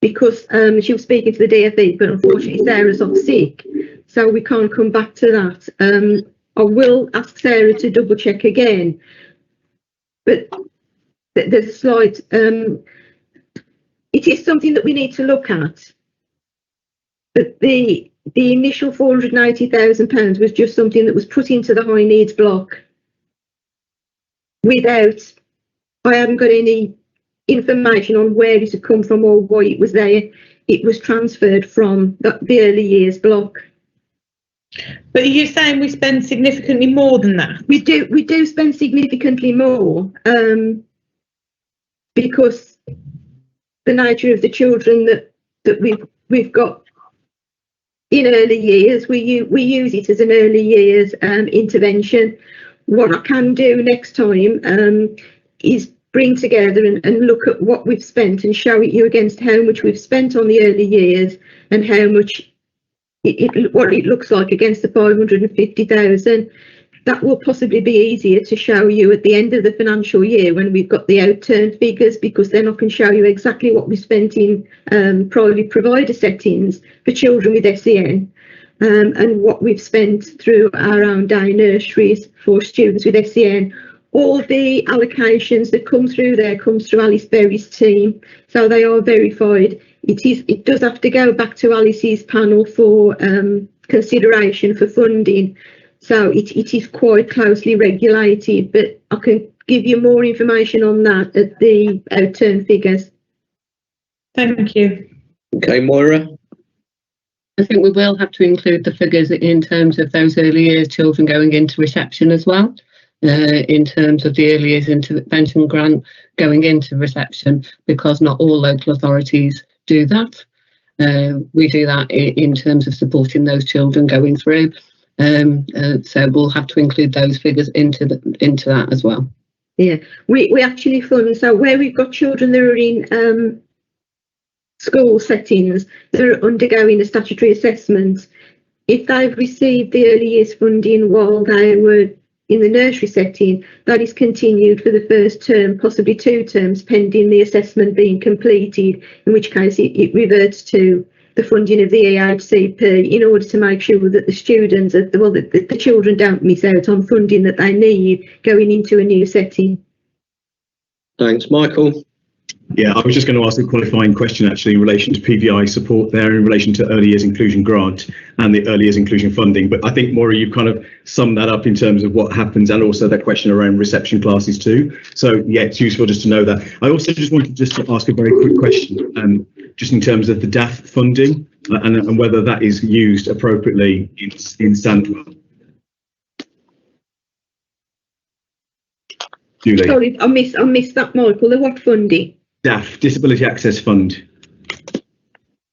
Speaker 14: because she was speaking to the DFE, but unfortunately Sarah's off sick, so we can't come back to that. I will ask Sarah to double check again, but there's a slight, it is something that we need to look at, but the initial £480,000 was just something that was put into the high needs block without, I haven't got any information on where it had come from or why it was there. It was transferred from the early years block.
Speaker 4: But you're saying we spend significantly more than that?
Speaker 14: We do spend significantly more, because the nature of the children that we've got in early years, we use it as an early years intervention. What I can do next time is bring together and look at what we've spent and show it you against how much we've spent on the early years and how much what it looks like against the 550,000. That will possibly be easier to show you at the end of the financial year when we've got the outturned figures, because then I can show you exactly what we spent in private provider settings for children with SEN, and what we've spent through our own day nurseries for students with SEN. All the allocations that come through there comes through Alice Berry's team, so they are verified. It does have to go back to Alice's panel for consideration for funding. So it is quite closely regulated, but I can give you more information on that at the outturn figures.
Speaker 4: Thank you.
Speaker 2: Okay, Moira.
Speaker 10: I think we will have to include the figures in terms of those early years children going into reception as well, in terms of the early years intervention grant going into reception, because not all local authorities do that. We do that in terms of supporting those children going through. So we'll have to include those figures into that as well.
Speaker 14: Yeah, we actually fund, so where we've got children that are in school settings that are undergoing a statutory assessment, if they've received the early years funding while they were in the nursery setting, that is continued for the first term, possibly 2 terms, pending the assessment being completed, in which case it reverts to the funding of the Eicp in order to make sure that the students, that the children don't miss out on funding that they need going into a new setting.
Speaker 2: Thanks, Michael.
Speaker 13: Yeah, I was just going to ask a qualifying question actually in relation to PVI support there, in relation to early years inclusion grant and the early years inclusion funding. But I think, Maura, you've kind of summed that up in terms of what happens, and also that question around reception classes too. So yeah, it's useful just to know that. I also just wanted to ask a very quick question, just in terms of the DAF funding and whether that is used appropriately in Sandwell. Julie.
Speaker 14: Sorry, I missed that, Michael. The what funding?
Speaker 13: DAF, Disability Access Fund.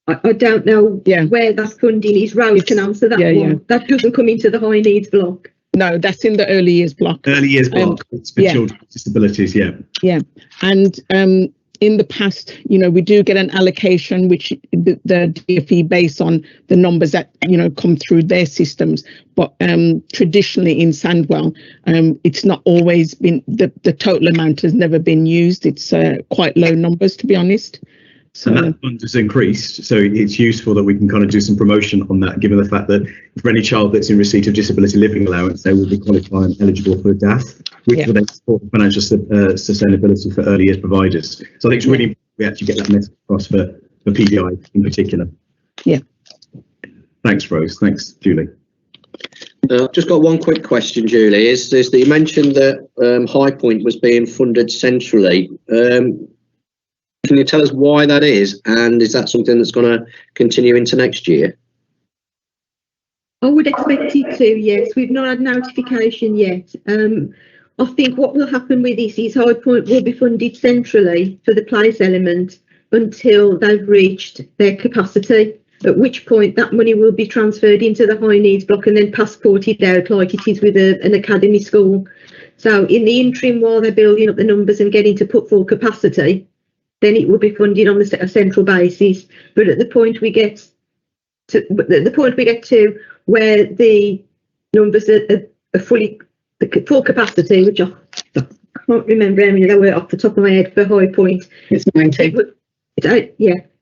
Speaker 14: I don't know where that funding is. Rose can answer that one. Yeah. That doesn't come into the high needs block.
Speaker 17: No, that's in the early years block.
Speaker 13: Early years block. It's for children with disabilities, yeah.
Speaker 17: Yeah, and in the past, we do get an allocation which the DFE based on the numbers that come through their systems. But traditionally in Sandwell, it's not always been the total amount has never been used. It's quite low numbers, to be honest. So
Speaker 13: and that fund has increased, so it's useful that we can kind of do some promotion on that, given the fact that for any child that's in receipt of disability living allowance, they will be qualified and eligible for a DAF, which will then support financial sustainability for early years providers. So I think it's really important we actually get that message across for PVI in particular.
Speaker 17: Yeah.
Speaker 13: Thanks, Rose. Thanks, Julie.
Speaker 2: Just got one quick question, Julie. Is that you mentioned that High Point was being funded centrally. Can you tell us why that is, and is that something that's going to continue into next year?
Speaker 14: I would expect it to, yes. We've not had notification yet. I think what will happen with this is High Point will be funded centrally for the place element until they've reached their capacity, at which point that money will be transferred into the high needs block and then passported out like it is with an academy school. So in the interim, while they're building up the numbers and getting to put full capacity, then it will be funded on a central basis. But at the point we get to, where the numbers are full capacity, which I can't remember how many there were off the top of my head for High Point.
Speaker 10: It's 90.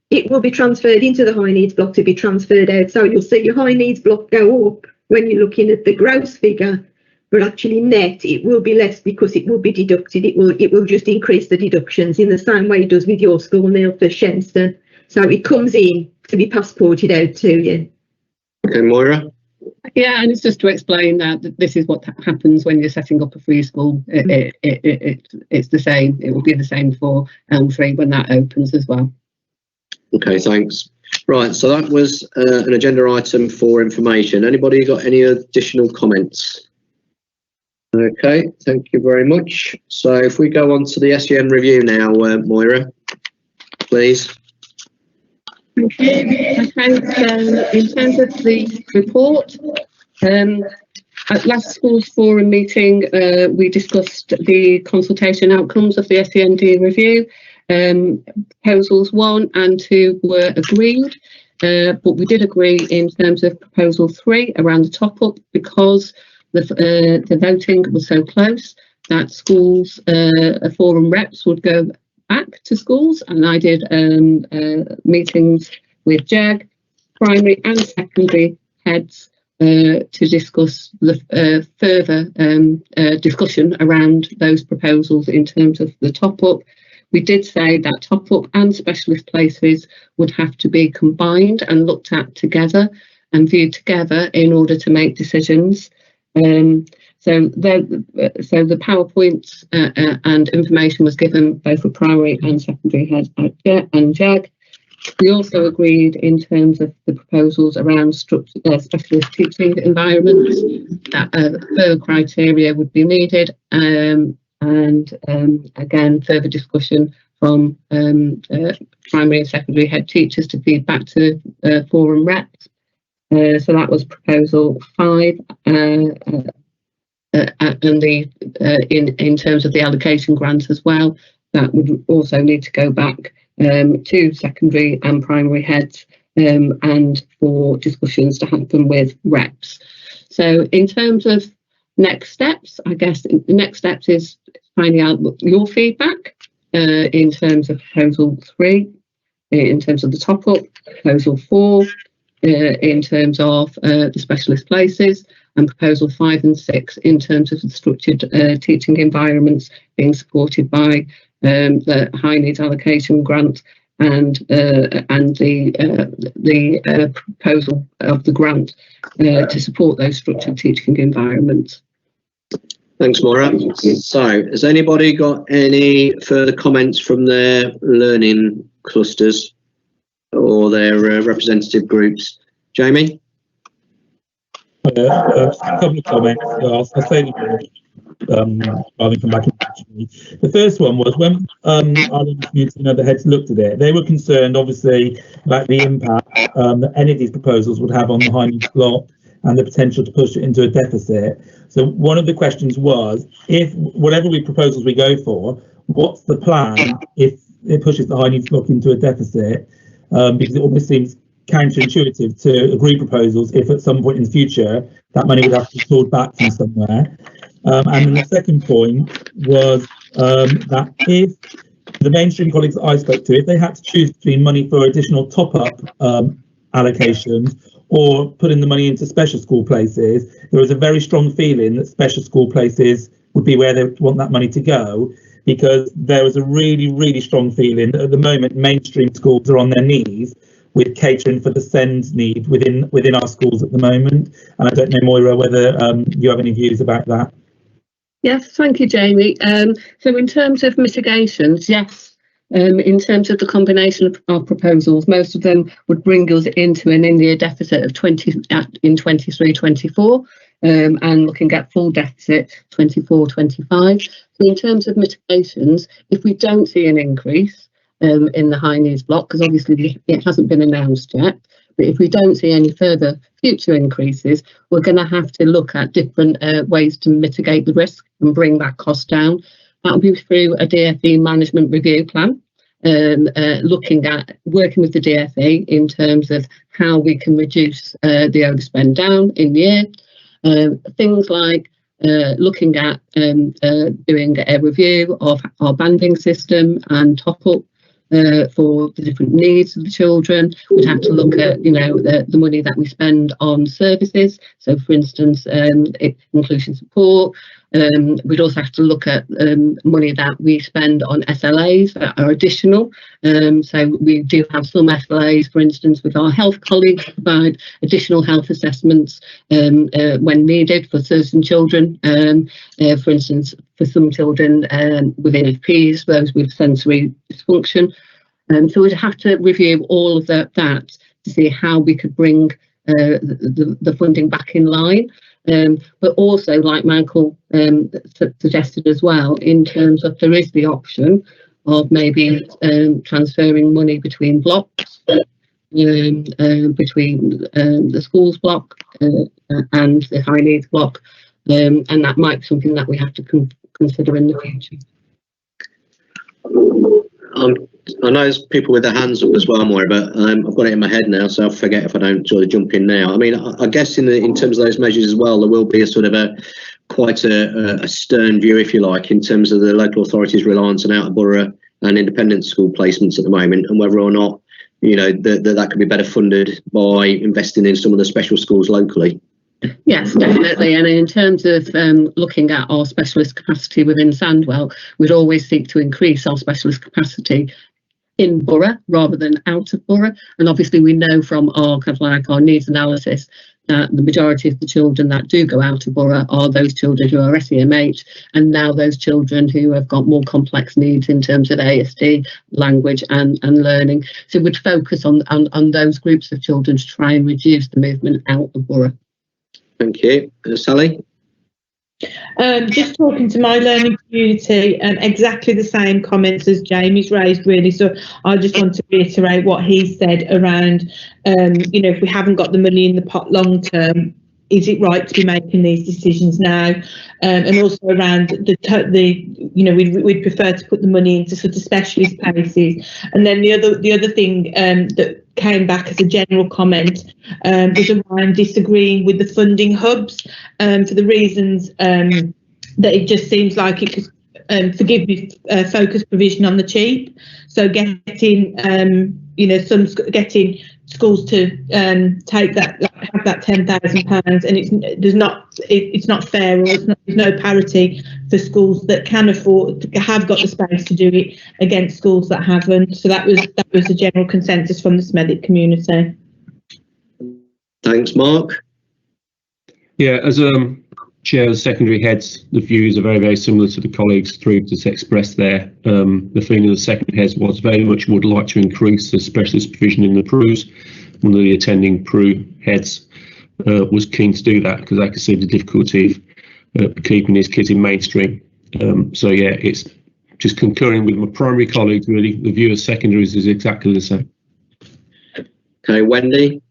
Speaker 14: It will be transferred into the high needs block to be transferred out. So you'll see your high needs block go up when you're looking at the gross figure, but actually net it will be less because it will be deducted. It will just increase the deductions in the same way it does with your school, Neil, for Shenstone. So it comes in to be passported out to you.
Speaker 2: Okay, Moira.
Speaker 10: Yeah, and it's just to explain that this is what happens when you're setting up a free school. It's the same. It will be the same for Elmtree when that opens as well.
Speaker 2: Okay, thanks. Right, so that was an agenda item for information. Anybody got any additional comments? Okay, thank you very much. So if we go on to the SEN review now, Moira, please.
Speaker 10: Thank you. Okay, so in terms of the report, At last Schools Forum meeting, we discussed the consultation outcomes of the SEND review. Proposals 1 and 2 were agreed, but we did agree in terms of proposal 3 around the top up, because the voting was so close that schools, forum reps would go back to schools, and I did meetings with JAG, primary and secondary heads to discuss the further discussion around those proposals in terms of the top up. We did say that top up and specialist places would have to be combined and looked at together and viewed together in order to make decisions. So the PowerPoints and information was given both for primary and secondary heads and JAG. We also agreed in terms of the proposals around specialist teaching environments that further criteria would be needed, and again further discussion from primary and secondary head teachers to feed back to forum reps. So that was proposal 5, and in terms of the allocation grants as well, that would also need to go back to secondary and primary heads, and for discussions to happen with reps. So in terms of next steps, I guess the next steps is finding out your feedback in terms of proposal 3, in terms of the top up, proposal 4, in terms of the specialist places, and proposal 5 and 6 in terms of the structured teaching environments being supported by the high needs allocation grant and the proposal of the grant to support those structured teaching environments.
Speaker 2: Thanks, Maura. So, has anybody got any further comments from their learning clusters or their representative groups? Jamie?
Speaker 8: A couple of comments. I'll say them rather than come back and the first one was when our community and other heads looked at it, they were concerned obviously about the impact that any of these proposals would have on the high needs block and the potential to push it into a deficit. So one of the questions was, if whatever proposals we go for, what's the plan if it pushes the high needs block into a deficit? Because it almost seems counterintuitive to agree proposals if at some point in the future that money would have to be pulled back from somewhere. And then the second point was that if the mainstream colleagues that I spoke to, if they had to choose between money for additional top-up allocations or putting the money into special school places, there was a very strong feeling that special school places would be where they would want that money to go, because there was a really, really strong feeling that at the moment mainstream schools are on their knees with catering for the SEND need within our schools at the moment. And I don't know, Moira, whether you have any views about that.
Speaker 10: Yes, thank you, Jamie. So in terms of mitigations, yes, in terms of the combination of our proposals, most of them would bring us into an in-year deficit of 23-24, and looking at full deficit 24-25. So in terms of mitigations, if we don't see an increase in the high needs block, because obviously it hasn't been announced yet, but if we don't see any further future increases, we're going to have to look at different ways to mitigate the risk and bring that cost down. That will be through a DfE management review plan, looking at working with the DfE in terms of how we can reduce the overspend down in the year. Things like looking at doing a review of our banding system and top up for the different needs of the children. We'd have to look at, the money that we spend on services. So, for instance, inclusion support. We'd also have to look at money that we spend on SLAs that are additional. So we do have some SLAs, for instance, with our health colleagues, provide additional health assessments when needed for certain children. For instance, for some children with NFPs, those with sensory dysfunction. So we'd have to review all of that to see how we could bring the funding back in line. But also, like Michael suggested as well, in terms of there is the option of maybe transferring money between blocks between the schools block and the high needs block, and that might be something that we have to consider in the future.
Speaker 2: I know there's people with their hands up as well, Moira, but I've got it in my head now, so I'll forget if I don't sort of jump in now. I mean, I guess in terms of those measures as well, there will be a sort of quite a stern view, if you like, in terms of the local authorities' reliance on out-of-borough and independent school placements at the moment, and whether or not, you know, that could be better funded by investing in some of the special schools locally.
Speaker 10: Yes, definitely. And in terms of looking at our specialist capacity within Sandwell, we'd always seek to increase our specialist capacity in borough rather than out of borough. And obviously we know from our kind of like our needs analysis that the majority of the children that do go out of borough are those children who are SEMH, and now those children who have got more complex needs in terms of ASD, language and learning. So we'd focus on those groups of children to try and reduce the movement out of borough.
Speaker 2: Thank you. Sally?
Speaker 4: Just talking to my learning community, exactly the same comments as Jamie's raised, really. So I just want to reiterate what he said around, you know, if we haven't got the money in the pot long term, is it right to be making these decisions now? And also around the you know, we'd prefer to put the money into sort of specialist places. And then the other thing that came back as a general comment was around disagreeing with the funding hubs for the reasons that it just seems like it could, forgive me, focus provision on the cheap. So getting, you know, getting schools to take that, have that £10,000, and it's not fair, or there's no parity for schools that can afford, have got the space to do it, against schools that haven't. So that was a general consensus from the SMEDIC community.
Speaker 2: Thanks, Mark.
Speaker 12: Yeah, as chair of secondary heads, the views are very, very similar to the colleagues through just expressed there. The feeling of the secondary heads was very much would like to increase the specialist provision in the PRUs. One of the attending PRU heads was keen to do that because they could see the difficulty of keeping his kids in mainstream. So yeah, it's just concurring with my primary colleagues, really. The view of secondaries is exactly the same.
Speaker 2: Okay, Wendy?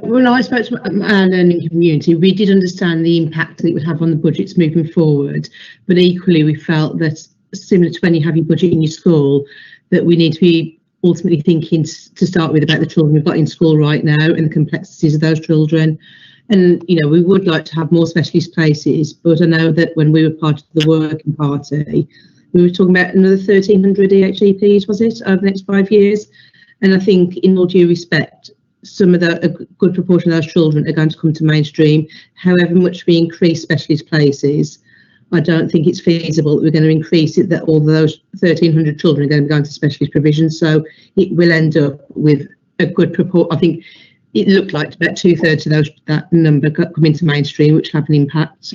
Speaker 3: When I spoke to our learning community, we did understand the impact that it would have on the budgets moving forward, but equally we felt that, similar to when you have your budget in your school, that we need to be ultimately thinking to start with about the children we've got in school right now and the complexities of those children. And, you know, we would like to have more specialist places, but I know that when we were part of the working party, we were talking about another 1,300 Eicps, was it, over the next 5 years? And I think, in all due respect, some of a good proportion of those children are going to come to mainstream. However much we increase specialist places, I don't think it's feasible that we're going to increase it, that all those 1,300 children are going to be going to specialist provision. So it will end up with a good proportion. I think it looked like about 2/3 of that number come into mainstream, which have an impact.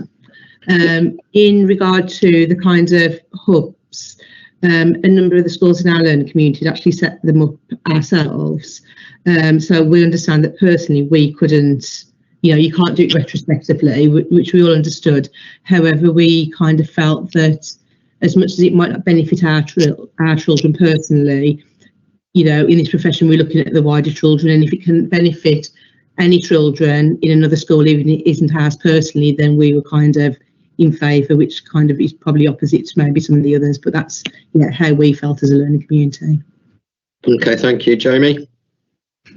Speaker 3: In regard to the kinds of hubs, a number of the schools in our learning community had actually set them up ourselves. So we understand that personally we couldn't, you know, you can't do it retrospectively, which we all understood. However, we kind of felt that as much as it might not benefit our children personally, you know, in this profession we're looking at the wider children, and if it can benefit any children in another school, even if it isn't ours personally, then we were kind of in favour, which kind of is probably opposite to maybe some of the others, but that's, you know, how we felt as a learning community.
Speaker 2: Okay, thank you, Jamie.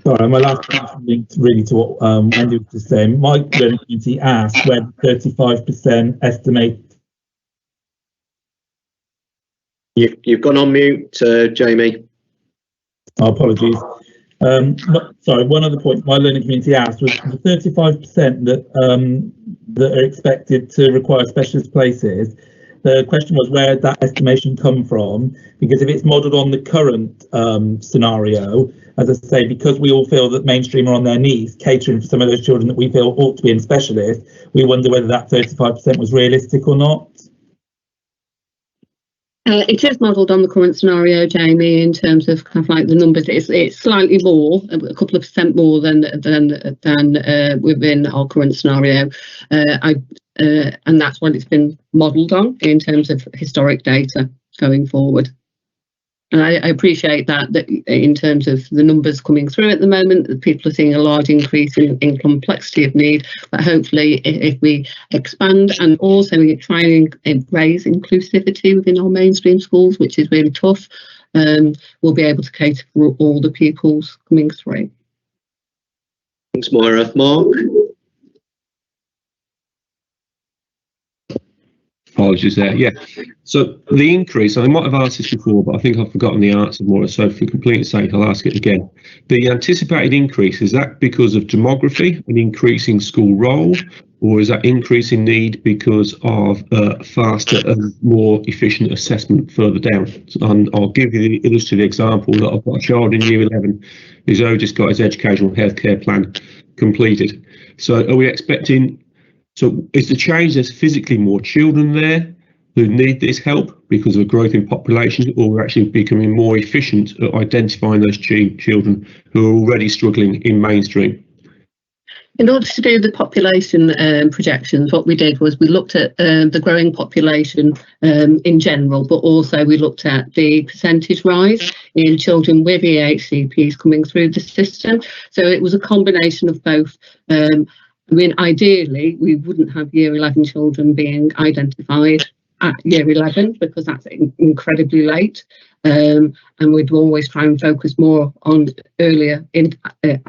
Speaker 8: Sorry, my last question linked really to what Wendy was just saying. My learning community asked where the 35% estimate.
Speaker 2: You've gone on mute, Jamie.
Speaker 8: Oh, apologies. Sorry, one other point my learning community asked was the 35% that are expected to require specialist places. The question was, where did that estimation come from? Because if it's modelled on the current scenario, as I say, because we all feel that mainstream are on their knees, catering for some of those children that we feel ought to be in specialist, we wonder whether that 35% was realistic or not.
Speaker 10: It is modelled on the current scenario, Jamie, in terms of kind of like the numbers. It's slightly more, a couple of percent more than within our current scenario, and that's what it's been modelled on in terms of historic data going forward. And I appreciate that in terms of the numbers coming through at the moment, that people are seeing a large increase in complexity of need. But hopefully, if we expand and also we try and raise inclusivity within our mainstream schools, which is really tough, we'll be able to cater for all the pupils coming through.
Speaker 2: Thanks, Moira. Mark?
Speaker 12: Apologies there. Yeah. So the increase, I might have asked this before, but I think I've forgotten the answer more. So for completeness sake, I'll ask it again. The anticipated increase, is that because of demography, an increasing school roll, or is that increasing need because of faster and more efficient assessment further down? And I'll give you the illustrative example that I've got a child in year 11 who's only just got his educational healthcare plan completed. So are we expecting, so is the change there's physically more children there who need this help because of a growth in population, or we're actually becoming more efficient at identifying those children who are already struggling in mainstream?
Speaker 10: In order to do the population projections, what we did was we looked at the growing population in general, but also we looked at the percentage rise in children with Eicps coming through the system. So it was a combination of both. I mean, ideally, we wouldn't have year 11 children being identified at year 11 because that's incredibly late. And we'd always try and focus more on earlier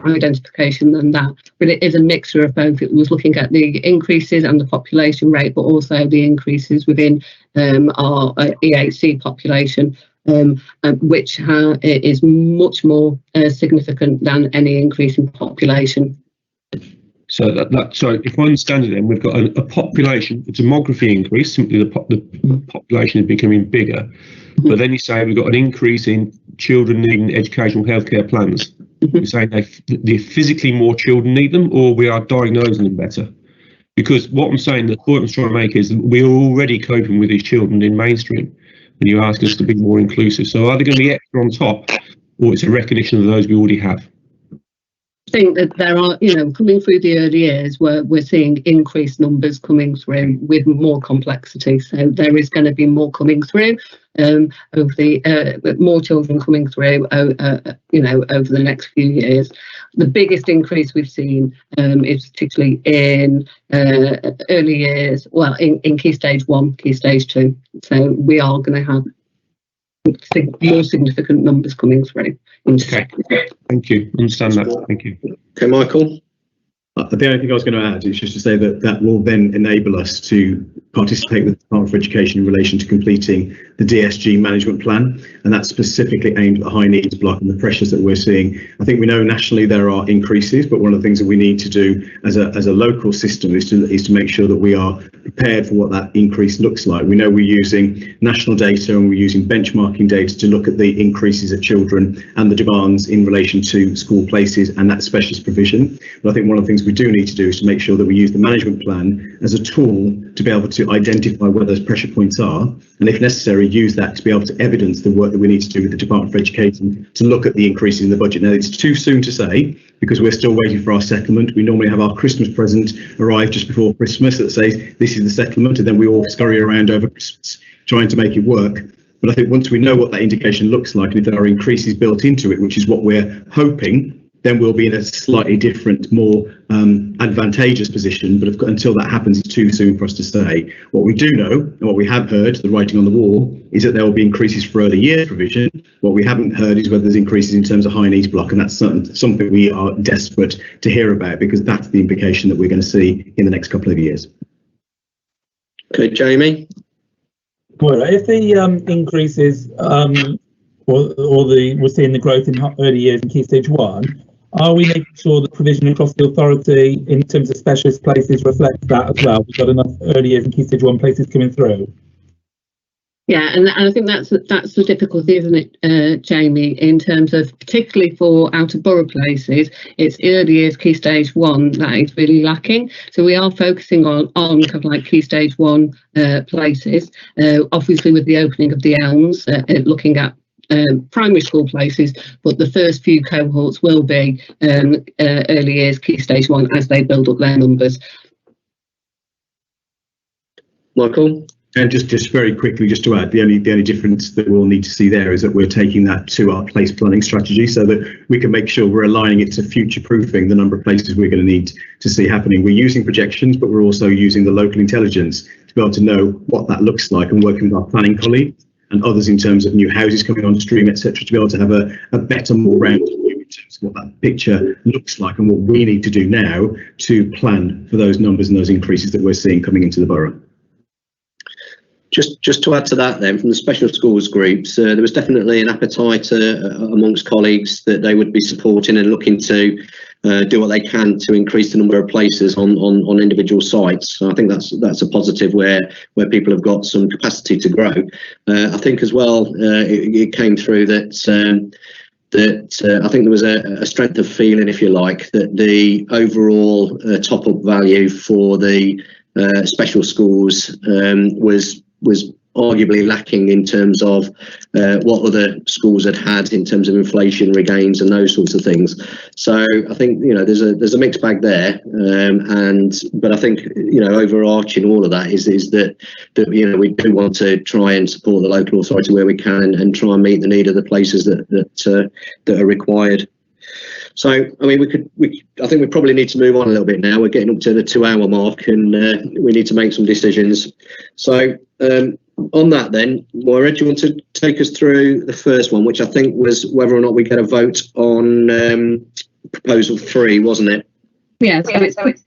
Speaker 10: identification than that. But it is a mixture of both. It was looking at the increases and the population rate, but also the increases within our EHC population, which is much more significant than any increase in population.
Speaker 12: So so if I understand it, then we've got a population, a demography increase, simply the population is becoming bigger. But then you say we've got an increase in children needing educational healthcare plans. You're saying they physically more children need them, or we are diagnosing them better? Because what I'm saying, the point I'm trying to make is that we are already coping with these children in mainstream, and you ask us to be more inclusive. So are they going to be extra on top, or it's a recognition of those we already have?
Speaker 10: I think that there are, coming through the early years where we're seeing increased numbers coming through with more complexity. So there is going to be more coming through, more children coming through, over the next few years. The biggest increase we've seen is particularly in early years, well, in Key Stage 1, Key Stage 2. So we are going to have more significant numbers coming through.
Speaker 12: Okay, thank you. Understand that. Thank you.
Speaker 2: Okay, Michael.
Speaker 13: The only thing I was going to add is just to say that will then enable us to participate with the Department for Education in relation to completing the DSG management plan, and that's specifically aimed at the high needs block and the pressures that we're seeing. I think we know nationally there are increases, but one of the things that we need to do as a local system is to make sure that we are prepared for what that increase looks like. We know we're using national data and we're using benchmarking data to look at the increases of children and the demands in relation to school places and that specialist provision. But I think one of the things we do need to do is to make sure that we use the management plan as a tool to be able to identify where those pressure points are, and if necessary use that to be able to evidence the work that we need to do with the Department for Education to look at the increases in the budget. Now, it's too soon to say because we're still waiting for our settlement. We normally have our Christmas present arrive just before Christmas that says this is the settlement, and then we all scurry around over Christmas trying to make it work. But I think once we know what that indication looks like, and if there are increases built into it, which is what we're hoping, then we'll be in a slightly different, more advantageous position. But until that happens, it's too soon for us to say. What we do know, and what we have heard, the writing on the wall, is that there will be increases for early years provision. What we haven't heard is whether there's increases in terms of high needs block, and that's something we are desperate to hear about, because that's the implication that we're going to see in the next couple of years.
Speaker 2: Okay, Jamie.
Speaker 8: Well, if the increases we're seeing the growth in early years in Key Stage 1, are we making sure the provision across the authority in terms of specialist places reflects that as well? We've got enough early years in Key Stage 1 places coming through.
Speaker 10: Yeah, and I think that's the difficulty, isn't it, Jamie, in terms of particularly for out of borough places, it's early years Key Stage 1 that is really lacking. So we are focusing on kind of like Key Stage 1 places, obviously with the opening of the Elms, looking at primary school places, but the first few cohorts will be early years Key Stage 1 as they build up their numbers.
Speaker 2: Michael?
Speaker 13: And just very quickly, just to add, the only difference that we'll need to see there is that we're taking that to our place planning strategy so that we can make sure we're aligning it to future-proofing the number of places we're going to need to see happening. We're using projections, but we're also using the local intelligence to be able to know what that looks like and working with our planning colleagues and others in terms of new houses coming on stream, etc., to be able to have a better, more rounded view in terms of what that picture looks like and what we need to do now to plan for those numbers and those increases that we're seeing coming into the borough.
Speaker 2: Just to add to that then, from the special schools groups, there was definitely an appetite amongst colleagues that they would be supporting and looking to do what they can to increase the number of places on individual sites. So I think that's a positive where people have got some capacity to grow. I think as well it came through that I think there was a strength of feeling, if you like, that the overall top-up value for the special schools was arguably lacking in terms of what other schools had in terms of inflationary gains and those sorts of things. So I think there's a mixed bag there, but I think overarching all of that is that we do want to try and support the local authority where we can and try and meet the need of the places that are required. So, I mean, I think we probably need to move on a little bit now. We're getting up to the 2-hour mark and we need to make some decisions. So, on that then, Moira, do you want to take us through the first one, which I think was whether or not we get a vote on proposal 3, wasn't it?
Speaker 10: Yeah, it's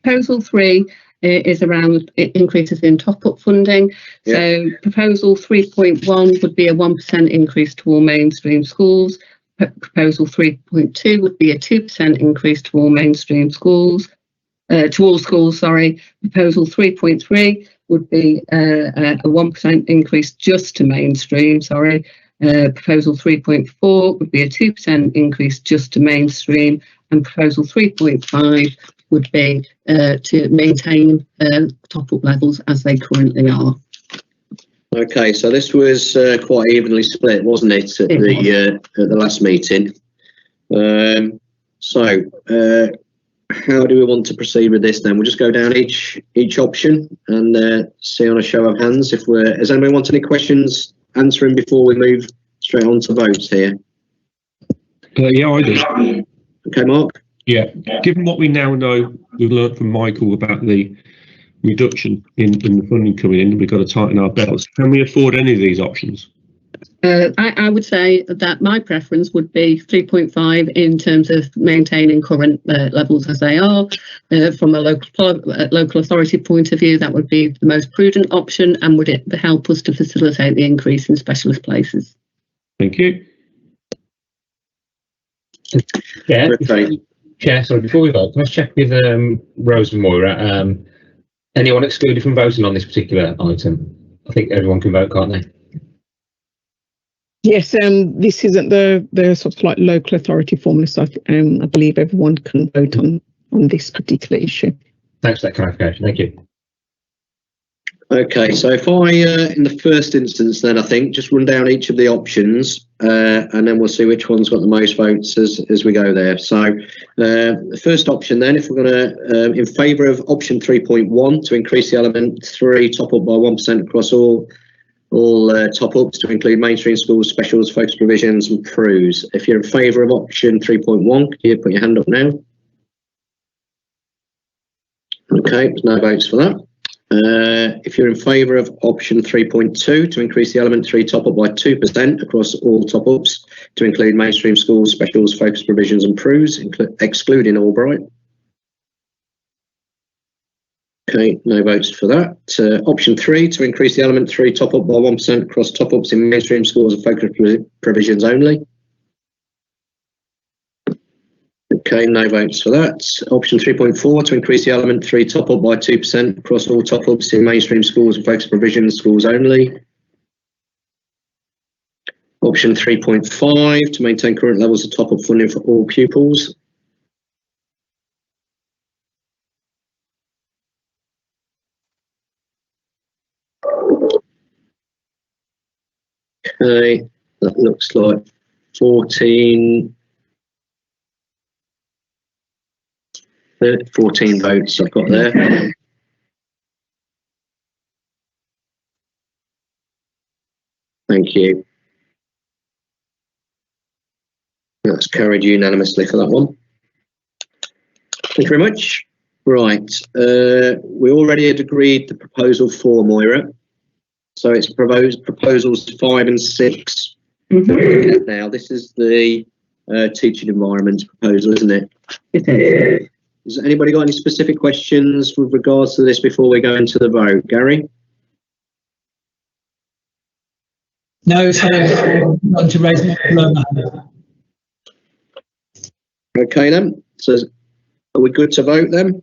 Speaker 10: proposal 3 is around increases in top-up funding. Yeah. So proposal 3.1 would be a 1% increase to all mainstream schools. Proposal 3.2 would be a 2% increase to all mainstream schools, to all schools, sorry. Proposal 3.3 would be a 1% increase just to mainstream, sorry. Proposal 3.4 would be a 2% increase just to mainstream, and proposal 3.5 would be to maintain top-up levels as they currently are.
Speaker 2: Okay, so this was quite evenly split, wasn't it, at the last meeting? How do we want to proceed with this then? We'll just go down each option and see on a show of hands if does anybody want any questions answering before we move straight on to votes here?
Speaker 12: Yeah, I do.
Speaker 2: Okay, Mark?
Speaker 12: Yeah, given what we now know, we've learned from Michael about the reduction in the funding coming in, we've got to tighten our belts. Can we afford any of these options?
Speaker 10: I would say that my preference would be 3.5 in terms of maintaining current levels as they are. From a local authority point of view, that would be the most prudent option, and would it help us to facilitate the increase in specialist places?
Speaker 12: Thank you.
Speaker 1: Yeah. Okay. Sorry, before we vote, can I check with Rose and Moira? Anyone excluded from voting on this particular item? I think everyone can vote, can't they?
Speaker 17: Yes, this isn't the sort of like local authority formula, so I believe everyone can vote on this particular issue.
Speaker 1: Thanks for that clarification. Thank you.
Speaker 2: Okay, so if I, in the first instance, then I think just run down each of the options, and then we'll see which one's got the most votes as we go there. So the first option then, if we're going to, in favour of option 3.1 to increase the element 3 top up by 1% across all top ups to include mainstream schools, specials, focus provisions and PRUs. If you're in favour of option 3.1, could you put your hand up now? Okay, there's no votes for that. If you're in favour of option 3.2 to increase the element 3 top up by 2% across all top ups to include mainstream schools, specials, focus provisions and PRUs, excluding Albright. Okay, no votes for that. Option 3 to increase the element 3 top up by 1% across top ups in mainstream schools and focus provisions only. Okay, no votes for that. Option 3.4 to increase the element 3 top up by 2% across all top ups in mainstream schools and focus provisions schools only. Option 3.5 to maintain current levels of top up funding for all pupils. Okay, that looks like 14 votes I've got there. Thank you. That's carried unanimously for that one. Thank you very much. Right, we already had agreed the proposal for Moira. So it's proposals 5 and 6. Now, this is the teaching environment proposal, isn't it?
Speaker 10: It is.
Speaker 2: Has anybody got any specific questions with regards to this before we go into the vote? Gary?
Speaker 21: No, so want to raise my hand.
Speaker 2: Okay then, so are we good to vote then?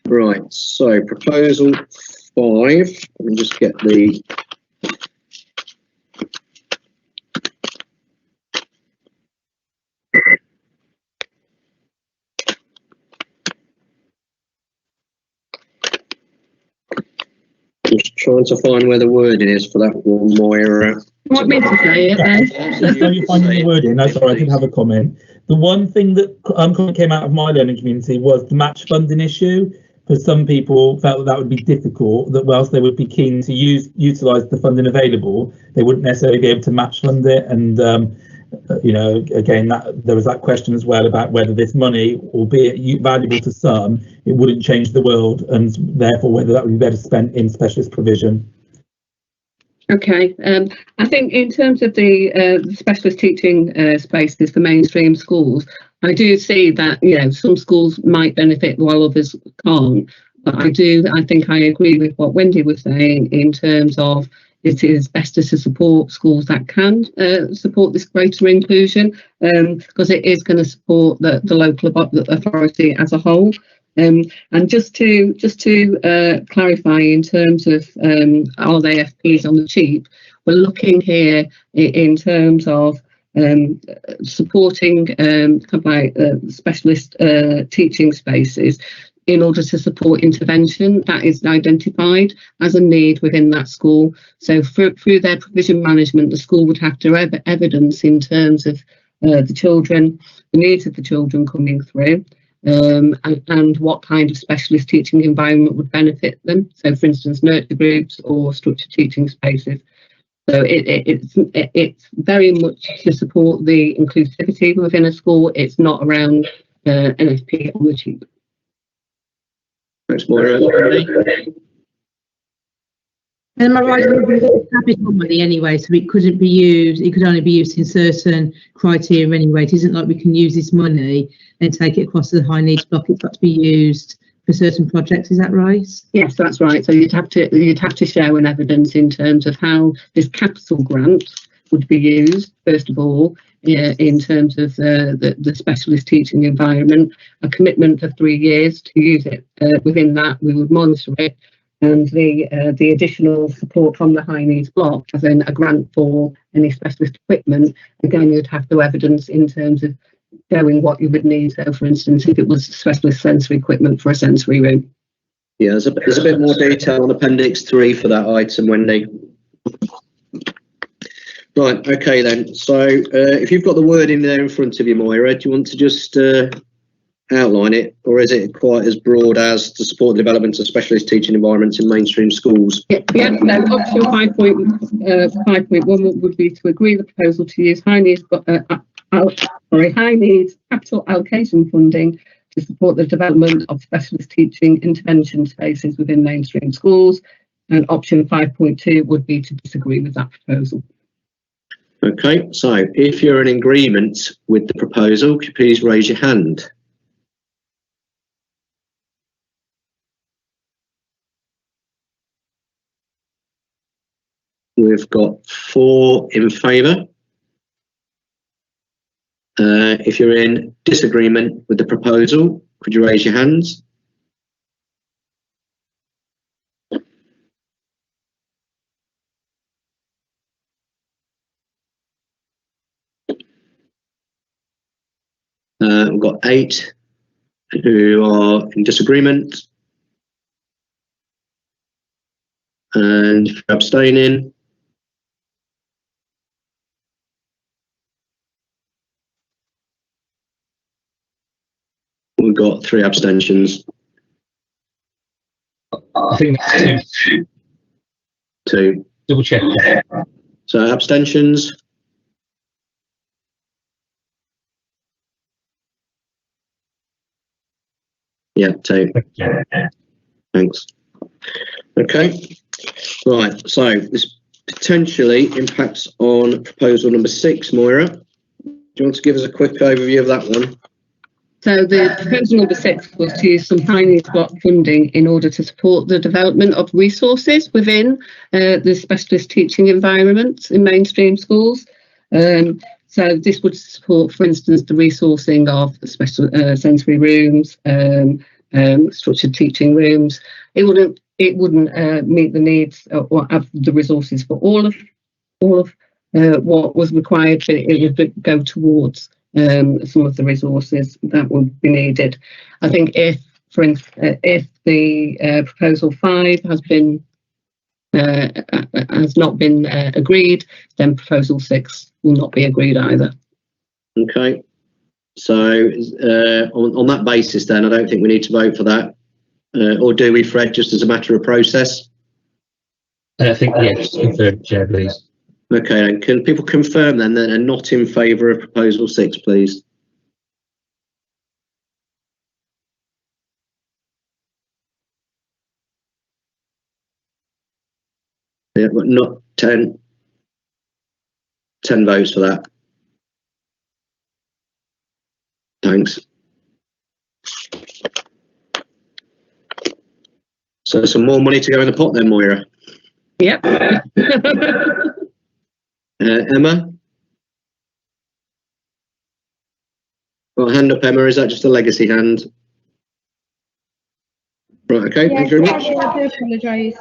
Speaker 2: Right, so proposal 5, let me just get the just trying to find where the wording is for that one, Moira.
Speaker 10: You want me to say it then?
Speaker 8: So you're finding the wording. No, sorry, I did have a comment. The one thing that came out of my learning community was the match funding issue, because some people felt that would be difficult, that whilst they would be keen to utilise the funding available, they wouldn't necessarily be able to match fund it. And, you know, again, there was that question as well about whether this money, albeit valuable to some, it wouldn't change the world, and therefore whether that would be better spent in specialist provision.
Speaker 10: Okay, I think in terms of the specialist teaching spaces for mainstream schools, I do see that, you know, some schools might benefit while others can't. But I think I agree with what Wendy was saying in terms of it is best to support schools that can support this greater inclusion, because it is going to support the local authority as a whole. And just to clarify in terms of are they FPs on the cheap, we're looking here in terms of supporting specialist teaching spaces in order to support intervention that is identified as a need within that school. So through their provision management, the school would have to evidence in terms of the children, the needs of the children coming through. And what kind of specialist teaching environment would benefit them. So, for instance, nurture groups or structured teaching spaces. So it's very much to support the inclusivity within a school. It's not around NFP on the cheap.
Speaker 2: Thanks, Moira.
Speaker 3: And am I right? It's capital money anyway, so it couldn't be used. It could only be used in certain criteria anyway. It isn't like we can use this money and take it across to the high needs block. It's got to be used for certain projects. Is that right?
Speaker 10: Yes, that's right. So you'd have to show an evidence in terms of how this capital grant would be used. First of all, in terms of the specialist teaching environment, a commitment of 3 years to use it. Within that, we would monitor it. And the additional support from the high needs block, as in a grant for any specialist equipment, again, you'd have to evidence in terms of showing what you would need. So, for instance, if it was specialist sensory equipment for a sensory room.
Speaker 2: Yeah, there's a bit more detail on Appendix 3 for that item, Wendy. Right, okay then. So if you've got the wording there in front of you, Moira, do you want to just outline it, or is it quite as broad as to support the development of specialist teaching environments in mainstream schools?
Speaker 10: No, option 5.1 would be to agree the proposal to use high needs capital allocation funding to support the development of specialist teaching intervention spaces within mainstream schools. And option 5.2 would be to disagree with that proposal.
Speaker 2: Okay, so if you're in agreement with the proposal, could you please raise your hand? We've got 4 in favour. If you're in disagreement with the proposal, could you raise your hands? We've got 8 who are in disagreement. And if you're abstaining, we've got 3 abstentions.
Speaker 1: I think that's 2.
Speaker 2: Double check. So abstentions? Yeah, two. Thanks. Okay. Right. So this potentially impacts on proposal number 6, Moira. Do you want to give us a quick overview of that one?
Speaker 10: So the proposal number 6 was to use some Chinese block funding in order to support the development of resources within the specialist teaching environment in mainstream schools. So this would support, for instance, the resourcing of special sensory rooms, structured teaching rooms. It wouldn't meet the needs or have the resources for all of what was required, but it would go towards some of the resources that would be needed. I think if, for instance, if the proposal 5 has not been agreed, then proposal 6 will not be agreed either.
Speaker 2: Okay. So on that basis, then I don't think we need to vote for that, or do we, Fred? Just as a matter of process.
Speaker 1: I think yes. Confirm, Chair, please.
Speaker 2: Okay, then can people confirm then that they're not in favour of proposal 6, please? Yeah, but not 10 votes for that. Thanks. So some more money to go in the pot then, Moira.
Speaker 10: Yep.
Speaker 2: Emma? Well, hand up, Emma. Is that just a legacy hand? Right, okay, thank you very much.
Speaker 3: I do apologise.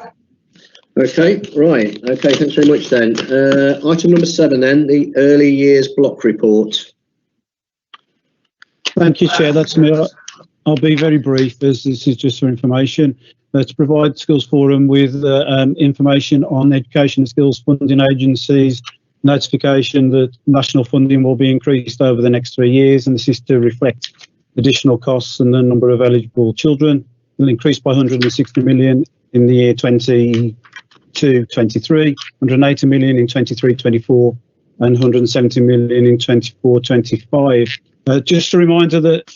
Speaker 2: Okay, right. Okay, thanks very much then. Item number 7 then, the early years block report.
Speaker 19: Thank you, Chair. That's me. I'll be very brief, as this is just for information. To provide Skills Forum with information on Education and Skills Funding Agencies, notification that national funding will be increased over the next 3 years, and this is to reflect additional costs and the number of eligible children. Will increase by 160 million in the year 22-23, 180 million in 23-24, and 170 million in 24-25. Just a reminder that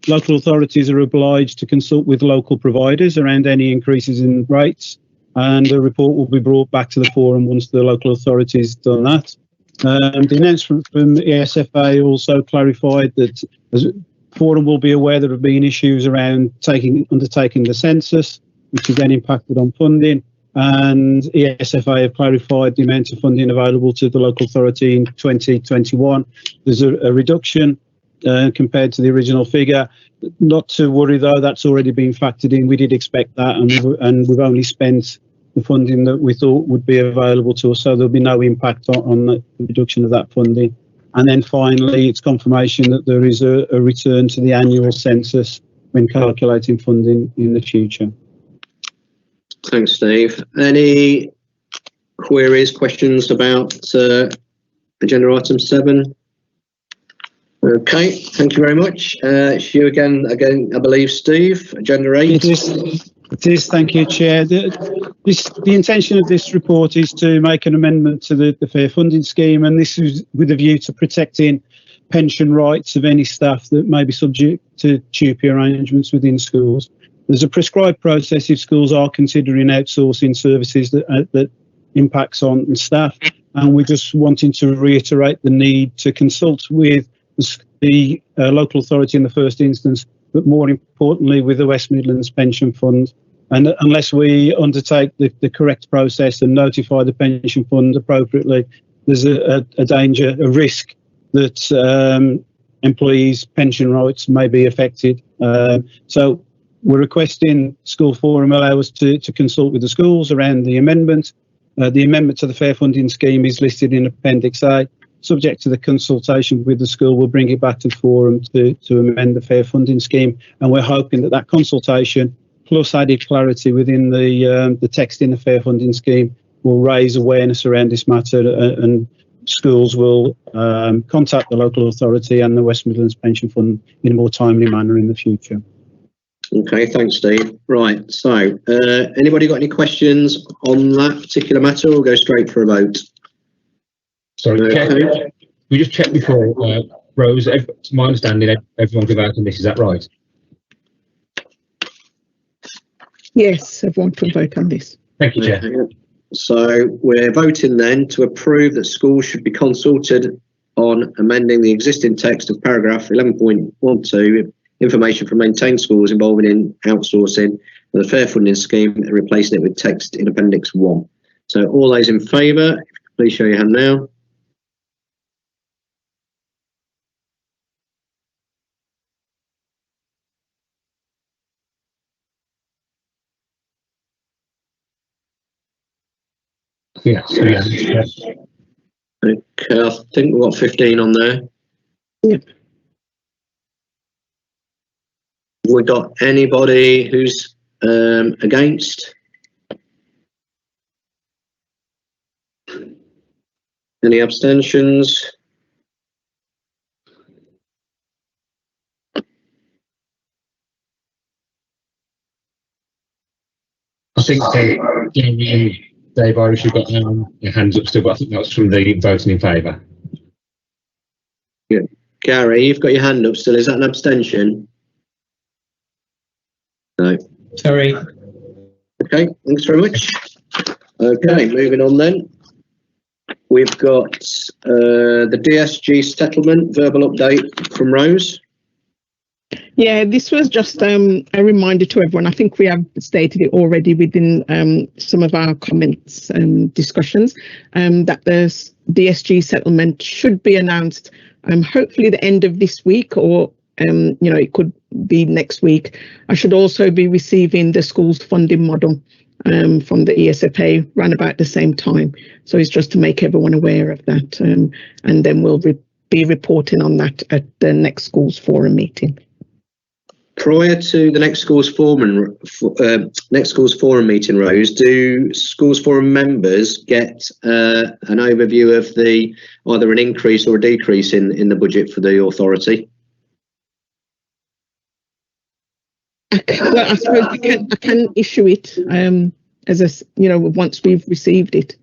Speaker 19: local authorities are obliged to consult with local providers around any increases in rates, and a report will be brought back to the forum once the local authorities done that. The announcement from ESFA also clarified that the forum will be aware there have been issues around undertaking the census, which again impacted on funding, and ESFA have clarified the amount of funding available to the local authority in 2021. There's a reduction compared to the original figure. Not to worry though, that's already been factored in. We did expect that, and we've only spent the funding that we thought would be available to us, so there'll be no impact on the reduction of that funding. And then finally, it's confirmation that there is a return to the annual census when calculating funding in the future.
Speaker 2: Thanks, Steve. Any queries, questions about agenda item 7? Okay, thank you very much. It's you again, I believe, Steve, agenda 8.
Speaker 19: It is, thank you, Chair. The intention of this report is to make an amendment to the fair funding scheme, and this is with a view to protecting pension rights of any staff that may be subject to TUPE arrangements within schools. There's a prescribed process if schools are considering outsourcing services that impacts on staff, and we're just wanting to reiterate the need to consult with the local authority in the first instance, but more importantly with the West Midlands Pension Fund. And unless we undertake the correct process and notify the pension fund appropriately, there's a danger, a risk that employees' pension rights may be affected. So we're requesting School Forum allow us to consult with the schools around the amendment. The amendment to the fair funding scheme is listed in Appendix A. Subject to the consultation with the school, we'll bring it back to the forum to amend the fair funding scheme, and we're hoping that consultation plus added clarity within the text in the fair funding scheme will raise awareness around this matter, and schools will contact the local authority and the West Midlands Pension Fund in a more timely manner in the future.
Speaker 2: Okay, thanks, Steve. Right, so anybody got any questions on that particular matter? We'll go straight for a vote.
Speaker 1: Sorry, we just checked before, Rose. To my understanding, everyone can vote on this. Is that right?
Speaker 17: Yes, everyone can vote on this.
Speaker 1: Thank you, Chair.
Speaker 2: So we're voting then to approve that schools should be consulted on amending the existing text of paragraph 11.12, information from maintained schools involving in outsourcing of the fair funding scheme, and replacing it with text in Appendix 1. So all those in favour, please show your hand now.
Speaker 1: Yes.
Speaker 2: Okay, I think we've got 15 on there.
Speaker 17: Yep.
Speaker 2: Have we got anybody who's against? Any abstentions?
Speaker 1: I think Jamie and Dave Irish have got their hands up still, but I think that's from the voting in favour.
Speaker 2: Good. Gary, you've got your hand up still. Is that an abstention? No.
Speaker 21: Sorry.
Speaker 2: Okay, thanks very much. Okay, moving on then. We've got the DSG settlement verbal update from Rose.
Speaker 17: Yeah, this was just a reminder to everyone. I think we have stated it already within some of our comments and discussions, that the DSG settlement should be announced hopefully the end of this week, or it could be next week. I should also be receiving the school's funding model from the Eicp around about the same time. So it's just to make everyone aware of that, and then we'll be reporting on that at the next schools forum meeting.
Speaker 2: Prior to the next schools forum meeting, Rose, do schools forum members get an overview of the either an increase or a decrease in the budget for the authority?
Speaker 17: Well, I suppose I can issue it as once we've received it,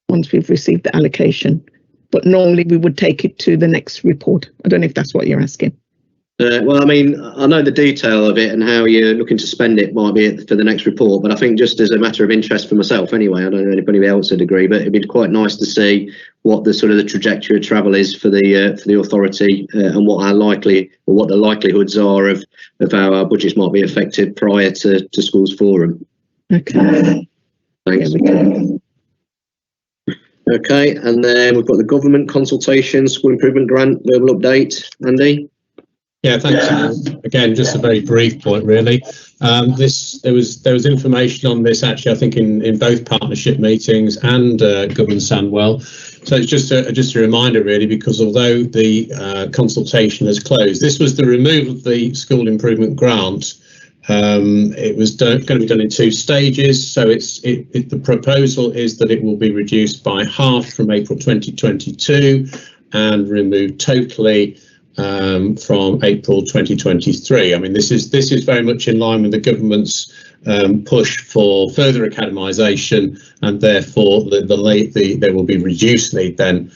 Speaker 17: once we've received the allocation. But normally we would take it to the next report. I don't know if that's what you're asking.
Speaker 2: Well, I mean, I know the detail of it and how you're looking to spend it might be for the next report, but I think just as a matter of interest for myself anyway, I don't know anybody else would agree, but it'd be quite nice to see what the sort of the trajectory of travel is for the authority, and what the likelihoods are of how our budgets might be affected prior to schools forum.
Speaker 17: Okay.
Speaker 2: Thanks. Okay, and then we've got the government consultation school improvement grant verbal update. Andy?
Speaker 6: Yeah, thanks. Again, just a very brief point, really. There was information on this actually, I think, in both partnership meetings and Governor Sandwell. So it's just a reminder, really, because although the consultation has closed, this was the removal of the school improvement grant. It was going to be done in 2 stages. So the proposal is that it will be reduced by half from April 2022 and removed totally from April 2023. I mean, this is very much in line with the government's push for further academisation, and therefore there will be reduced need then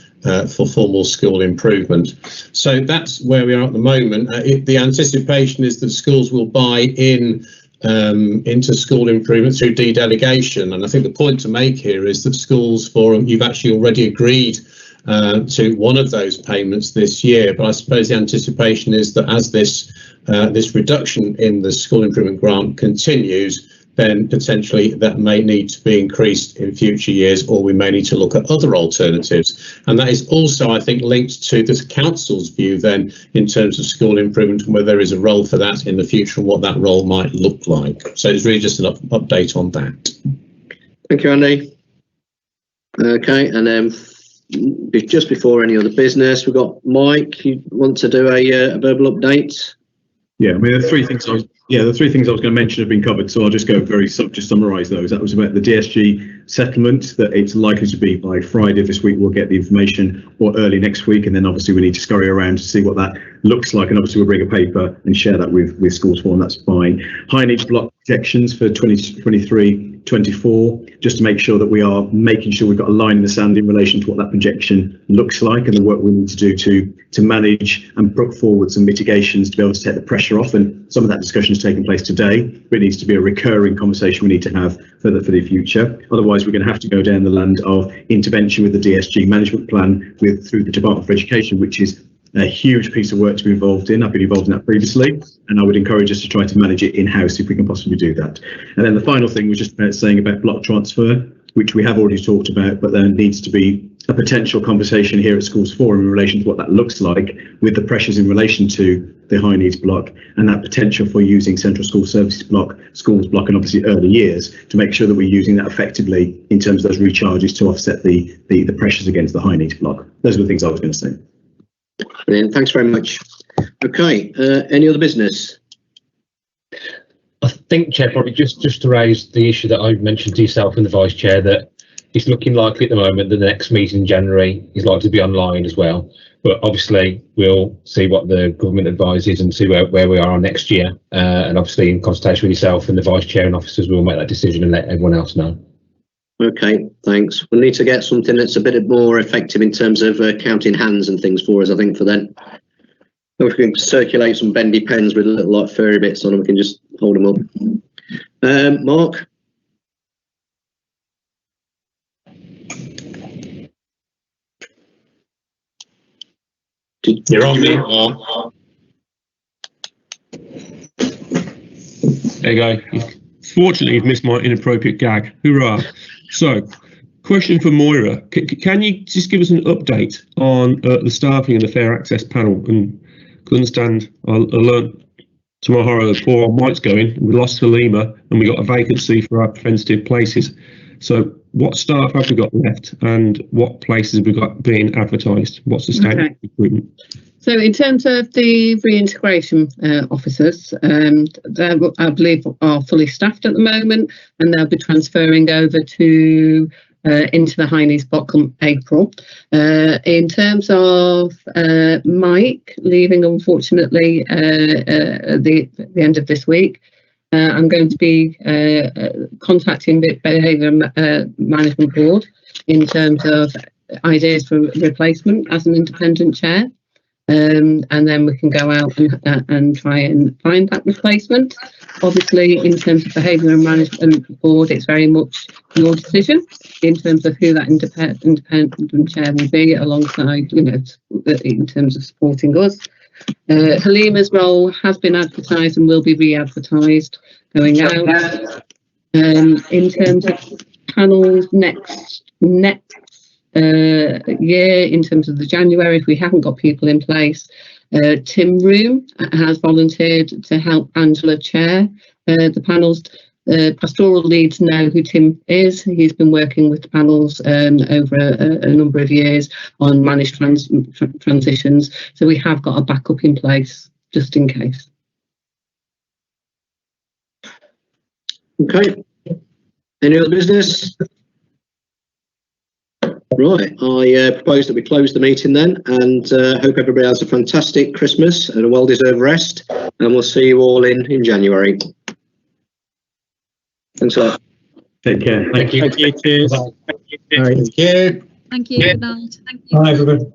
Speaker 6: for formal school improvement. So that's where we are at the moment. The anticipation is that schools will buy into school improvement through delegation, and I think the point to make here is that schools forum, you've actually already agreed to one of those payments this year, but I suppose the anticipation is that as this reduction in the school improvement grant continues, then potentially that may need to be increased in future years, or we may need to look at other alternatives. And that is also, I think, linked to the council's view then in terms of school improvement and whether there is a role for that in the future and what that role might look like. So it's really just an update on that.
Speaker 2: Thank you, Andy. Okay, and then just before any other business, we've got Mike. You want to do a verbal update?
Speaker 13: Yeah, I mean, the three things I was going to mention have been covered, so I'll just go just summarise those. That was about the DSG settlement, that it's likely to be by Friday this week. We'll get the information, or early next week, and then obviously we need to scurry around to see what that looks like, and obviously we'll bring a paper and share that with schools forum. That's fine. High needs block projections for 2023 24, just to make sure that we are making sure we've got a line in the sand in relation to what that projection looks like and the work we need to do to manage and put forward some mitigations to be able to take the pressure off. And some of that discussion is taking place today, but it needs to be a recurring conversation we need to have for the future. Otherwise, we're going to have to go down the land of intervention with the DSG management plan through the Department for Education, which is a huge piece of work to be involved in. I've been involved in that previously, and I would encourage us to try to manage it in-house if we can possibly do that. And then the final thing was just about saying about block transfer, which we have already talked about, but there needs to be a potential conversation here at Schools Forum in relation to what that looks like with the pressures in relation to the high needs block and that potential for using central school services block, schools block, and obviously early years to make sure that we're using that effectively in terms of those recharges to offset the pressures against the high needs block. Those are the things I was going to say.
Speaker 2: Brilliant. Thanks very much. Okay, any other business?
Speaker 1: I think, Chair, probably just to raise the issue that I mentioned to yourself and the Vice Chair, that it's looking likely at the moment that the next meeting in January is likely to be online as well. But obviously, we'll see what the government advises and see where we are next year. And obviously, in consultation with yourself and the Vice Chair and officers, we'll make that decision and let everyone else know.
Speaker 2: Okay, thanks. We'll need to get something that's a bit more effective in terms of counting hands and things for us, I think, for then. If we can circulate some bendy pens with little like furry bits on them, we can just hold them up. Mark?
Speaker 12: You're on me, Mark. There you go. Fortunately, you've missed my inappropriate gag. Hoorah. So, question for Moira. Can you just give us an update on the staffing and the fair access panel? And I understand, I learned to my horror that poor old Mike's going. We lost Halima and we got a vacancy for our preventative places. So, what staff have we got left and what places have we got being advertised? What's the state of recruitment?
Speaker 10: So in terms of the reintegration officers, they, I believe, are fully staffed at the moment, and they'll be transferring over to into the high needs block come April. In terms of Mike leaving, unfortunately, at the end of this week, I'm going to be contacting the Behaviour Management Board in terms of ideas for replacement as an independent chair. And then we can go out and try and find that replacement. Obviously, in terms of Behaviour Management Board, it's very much your decision in terms of who that independent chair will be, alongside, you know, in terms of supporting us. Halima's role has been advertised and will be re-advertised going out. In terms of panels next year, in terms of the January, if we haven't got people in place, Tim Room has volunteered to help Angela chair the panels. Pastoral leads know who Tim is. He's been working with the panels over a number of years on managed transitions. So we have got a backup in place just in case.
Speaker 2: Okay. Any other business? Right, I propose that we close the meeting then, and hope everybody has a fantastic Christmas and a well-deserved rest, and we'll see you all in January. Thanks a lot.
Speaker 13: Take care.
Speaker 16: Thank you. Cheers.
Speaker 6: Thank you.
Speaker 11: Thank you. Good night.
Speaker 21: Bye, everybody.